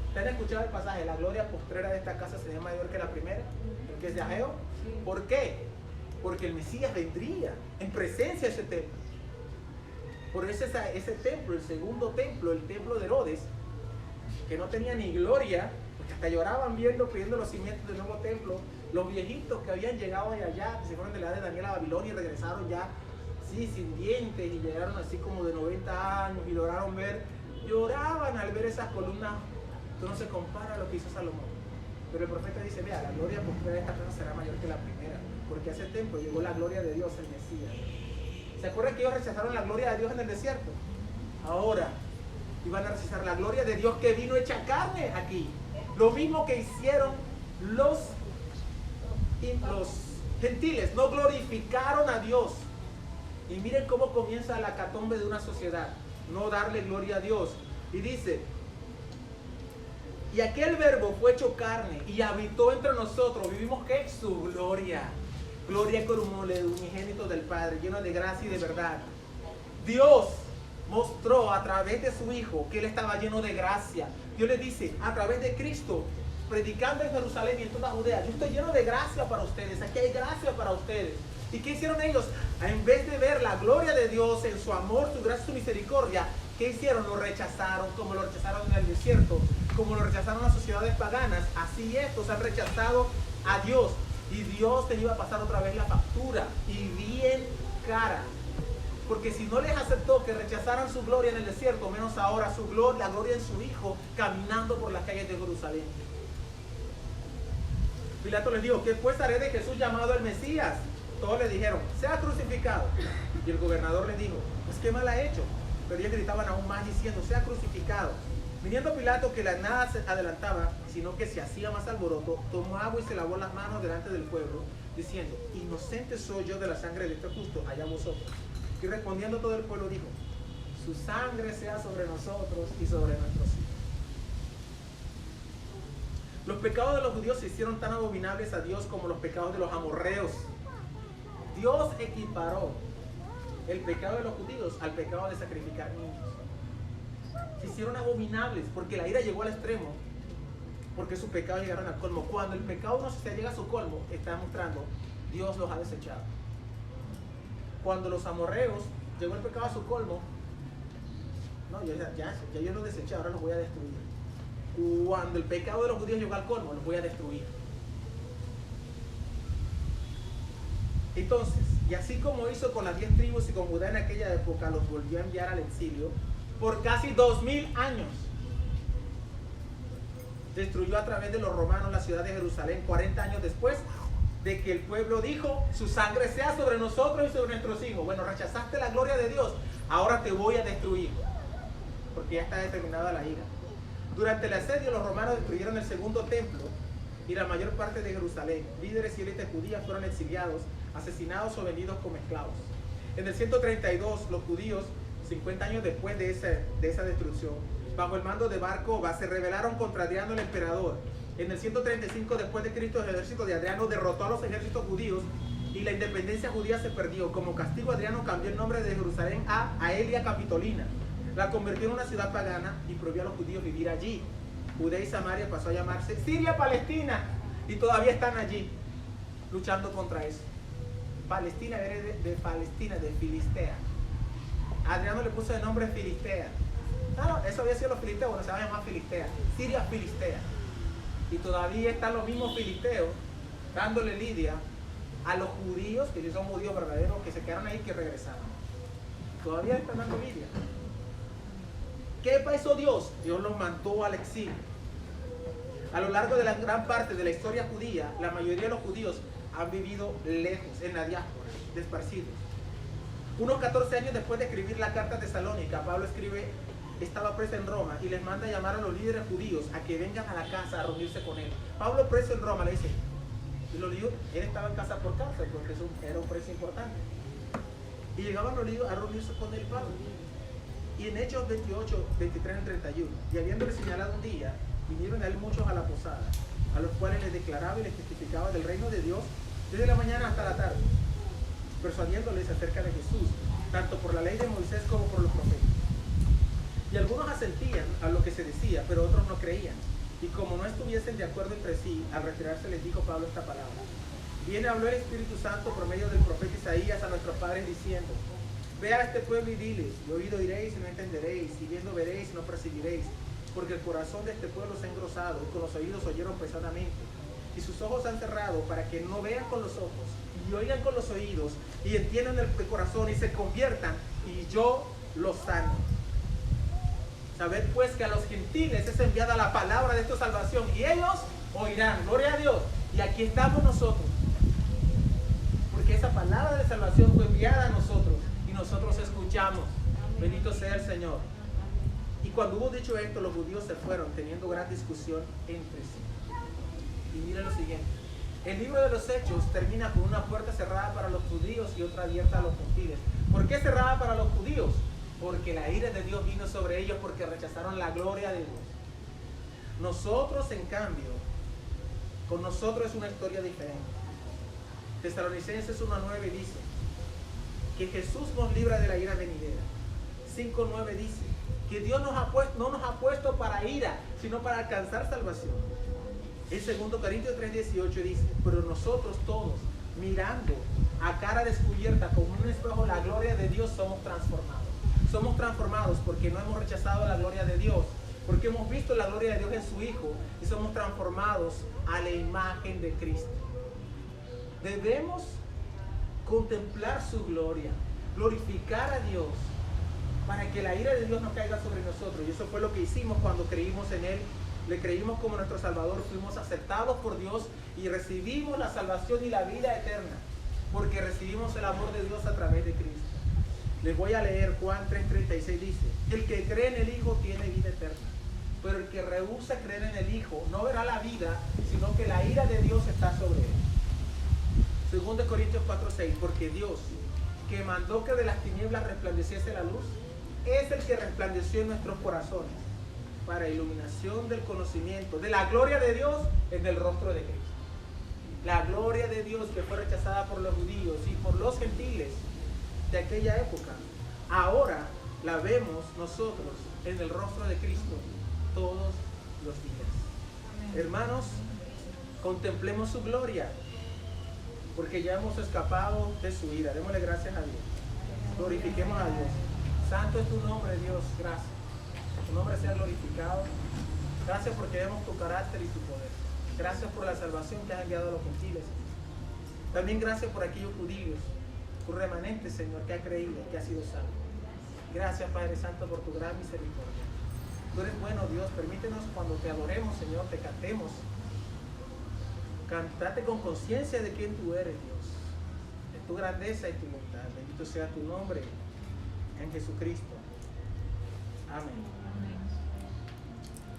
¿Ustedes han escuchado el pasaje? La gloria postrera de esta casa sería mayor que la primera, que es de Ageo. ¿Por qué? Porque el Mesías vendría en presencia de ese templo. Por eso ese templo, el segundo templo, el templo de Herodes, que no tenía ni gloria, porque hasta lloraban pidiendo los cimientos del nuevo templo. Los viejitos que habían llegado de allá, que se fueron de la edad de Daniel a Babilonia y regresaron ya, sí, sin dientes, y llegaron así como de 90 años y lograron ver, lloraban al ver esas columnas. Esto no se compara a lo que hizo Salomón. Pero el profeta dice, vea, la gloria postrera de esta casa será mayor que la primera, porque a ese templo llegó la gloria de Dios, el Mesías. ¿Se acuerdan que ellos rechazaron la gloria de Dios en el desierto? Ahora iban a rechazar la gloria de Dios que vino hecha carne aquí. Lo mismo que hicieron los gentiles, no glorificaron a Dios. Y miren cómo comienza la hecatombe de una sociedad, no darle gloria a Dios. Y dice, y aquel verbo fue hecho carne y habitó entre nosotros, vivimos ¿qué? Su gloria. Gloria como el unigénito del Padre, lleno de gracia y de verdad. Dios mostró a través de su Hijo que Él estaba lleno de gracia. Dios le dice, a través de Cristo, predicando en Jerusalén y en toda Judea, yo estoy lleno de gracia para ustedes, aquí hay gracia para ustedes. ¿Y qué hicieron ellos? En vez de ver la gloria de Dios en su amor, su gracia, su misericordia, ¿qué hicieron? Lo rechazaron, como lo rechazaron en el desierto, como lo rechazaron las sociedades paganas. Así estos han rechazado a Dios. Y Dios te iba a pasar otra vez la factura, y bien cara. Porque si no les aceptó que rechazaran su gloria en el desierto, menos ahora su gloria, la gloria en su Hijo, caminando por las calles de Jerusalén. Pilato les dijo, ¿qué pues haré de Jesús llamado el Mesías? Todos le dijeron, sea crucificado. Y el gobernador le dijo, pues qué mal ha hecho. Pero ellos gritaban aún más diciendo, sea crucificado. Viniendo Pilato, que la nada se adelantaba, sino que se hacía más alboroto, tomó agua y se lavó las manos delante del pueblo, diciendo, inocente soy yo de la sangre de este justo, allá vosotros. Y respondiendo todo el pueblo dijo, su sangre sea sobre nosotros y sobre nuestros hijos. Los pecados de los judíos se hicieron tan abominables a Dios como los pecados de los amorreos. Dios equiparó el pecado de los judíos al pecado de sacrificar niños. Se hicieron abominables porque la ira llegó al extremo, porque sus pecados llegaron al colmo. Cuando el pecado no se llega a su colmo, está mostrando, Dios los ha desechado. Cuando los amorreos llegó el pecado a su colmo, no, ya yo los deseché, ahora los voy a destruir. Cuando el pecado de los judíos llegó al colmo, los voy a destruir. Entonces, y así como hizo con las 10 tribus y con Judá en aquella época, los volvió a enviar al exilio por casi 2000 años. Destruyó a través de los romanos la ciudad de Jerusalén 40 años después de que el pueblo dijo, su sangre sea sobre nosotros y sobre nuestros hijos. Bueno, rechazaste la gloria de Dios, ahora te voy a destruir, porque ya está determinada la ira. Durante el asedio, los romanos destruyeron el segundo templo y la mayor parte de Jerusalén. Líderes y élites judías fueron exiliados, asesinados o vendidos como esclavos. En el 132, los judíos, 50 años después de esa destrucción, bajo el mando de Bar Koba, se rebelaron contra Adriano el emperador. En el 135 después de Cristo, el ejército de Adriano derrotó a los ejércitos judíos y la independencia judía se perdió. Como castigo, Adriano cambió el nombre de Jerusalén a Aelia Capitolina. La convirtió en una ciudad pagana y prohibió a los judíos vivir allí. Judea y Samaria pasó a llamarse Siria-Palestina y todavía están allí luchando contra eso. Palestina viene de Palestina, de Filistea. Adriano le puso el nombre Filistea. No, eso había sido los filisteos, bueno, se va a llamar Filistea. Siria-Filistea. Y todavía están los mismos filisteos dándole lidia a los judíos, que son judíos verdaderos, que se quedaron ahí, que regresaron. Todavía están dando lidia. ¿Qué pasó Dios? Dios los mandó al exilio. A lo largo de la gran parte de la historia judía, la mayoría de los judíos han vivido lejos, en la diáspora, desparcidos. Unos 14 años después de escribir la carta tesalónica, Pablo escribe, estaba preso en Roma y les manda a llamar a los líderes judíos a que vengan a la casa a reunirse con él. Pablo preso en Roma, le dice, y los líderes, él estaba en casa por cárcel porque era un preso importante. Y llegaban los líderes a reunirse con él, Pablo. Y en Hechos 28, 23 y 31, y habiéndole señalado un día, vinieron a él muchos a la posada, a los cuales les declaraba y les testificaba del reino de Dios desde la mañana hasta la tarde, persuadiéndoles acerca de Jesús, tanto por la ley de Moisés como por los profetas. Y algunos asentían a lo que se decía, pero otros no creían. Y como no estuviesen de acuerdo entre sí, al retirarse les dijo Pablo esta palabra. Bien habló el Espíritu Santo por medio del profeta Isaías a nuestros padres diciendo, ve a este pueblo y diles, de oído oiréis y no entenderéis, y viendo veréis y no percibiréis, porque el corazón de este pueblo se ha engrosado, y con los oídos oyeron pesadamente, y sus ojos han cerrado para que no vean con los ojos, y oigan con los oídos, y entiendan el corazón, y se conviertan, y yo los sano. Sabed pues que a los gentiles es enviada la palabra de esta salvación, y ellos oirán, gloria a Dios, y aquí estamos nosotros, porque esa palabra de salvación fue enviada a nosotros, y nosotros escuchamos. Bendito sea el Señor. Y cuando hubo dicho esto, los judíos se fueron teniendo gran discusión entre sí. Y miren lo siguiente. El libro de los Hechos termina con una puerta cerrada para los judíos y otra abierta a los gentiles. ¿Por qué cerrada para los judíos? Porque la ira de Dios vino sobre ellos porque rechazaron la gloria de Dios. Nosotros, en cambio, con nosotros es una historia diferente. Tesalonicenses 1:9 dice, que Jesús nos libra de la ira venidera. 5:9 dice que Dios no nos ha puesto para ira, sino para alcanzar salvación. En 2 Corintios 3:18 dice, pero nosotros todos, mirando a cara descubierta como un espejo la gloria de Dios, somos transformados. Somos transformados porque no hemos rechazado la gloria de Dios, porque hemos visto la gloria de Dios en su Hijo y somos transformados a la imagen de Cristo. Debemos contemplar su gloria, glorificar a Dios, para que la ira de Dios no caiga sobre nosotros. Y eso fue lo que hicimos cuando creímos en Él. Le creímos como nuestro Salvador, fuimos aceptados por Dios y recibimos la salvación y la vida eterna, porque recibimos el amor de Dios a través de Cristo. Les voy a leer Juan 3:36, dice, el que cree en el Hijo tiene vida eterna, pero el que rehúsa creer en el Hijo no verá la vida, sino que la ira de Dios está sobre él. 2 Corintios 4:6, porque Dios, que mandó que de las tinieblas resplandeciese la luz, es el que resplandeció en nuestros corazones para iluminación del conocimiento de la gloria de Dios en el rostro de Cristo. La gloria de Dios que fue rechazada por los judíos y por los gentiles de aquella época, ahora la vemos nosotros en el rostro de Cristo todos los días. Amén. Hermanos, contemplemos su gloria, porque ya hemos escapado de su ira. Démosle gracias a Dios. Glorifiquemos a Dios. Santo es tu nombre, Dios. Gracias. Tu nombre sea glorificado. Gracias porque vemos tu carácter y tu poder. Gracias por la salvación que has enviado a los gentiles. También gracias por aquellos judíos, tu remanente, Señor, que ha creído, que ha sido salvo. Gracias, Padre Santo, por tu gran misericordia. Tú eres bueno, Dios. Permítenos cuando te adoremos, Señor, te cantemos. Cantate con conciencia de quién tú eres, Dios, de tu grandeza y tu bondad. Bendito sea tu nombre en Jesucristo. Amén.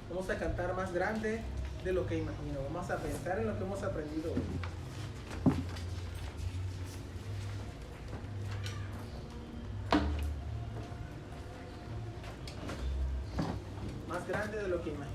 Vamos a cantar más grande de lo que imagino. Vamos a pensar en lo que hemos aprendido hoy. Más grande de lo que imagino.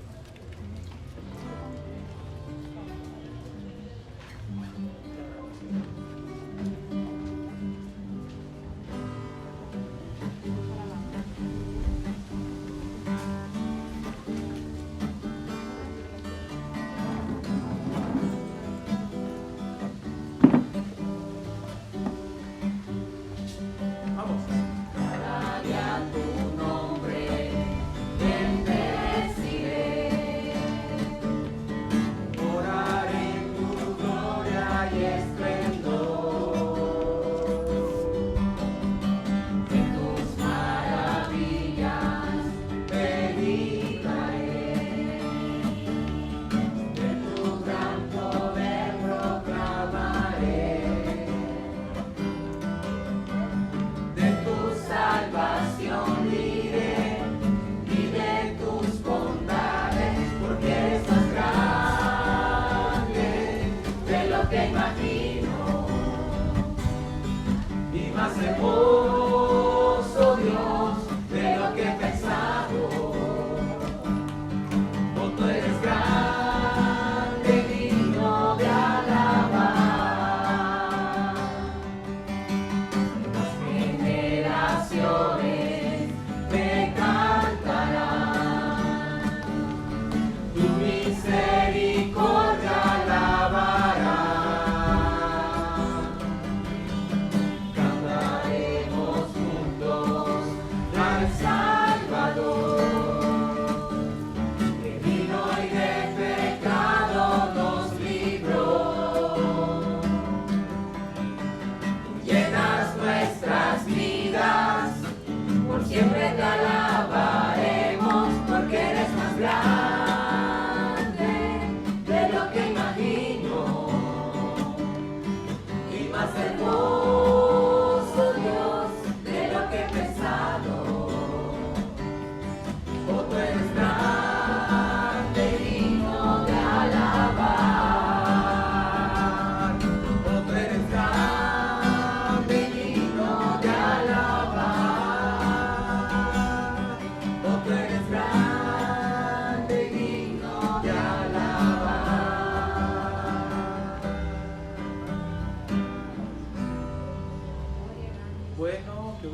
Bueno que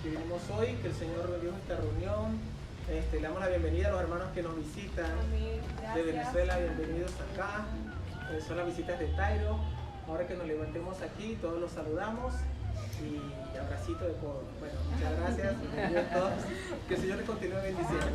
vinimos hoy, que el Señor bendiga esta reunión. Le damos la bienvenida a los hermanos que nos visitan de Venezuela, bienvenidos acá. Son las visitas de Tairo. Ahora que nos levantemos aquí, todos los saludamos y abracito de codo. Bueno, muchas gracias, bienvenidos todos. Que el Señor les continúe bendiciendo.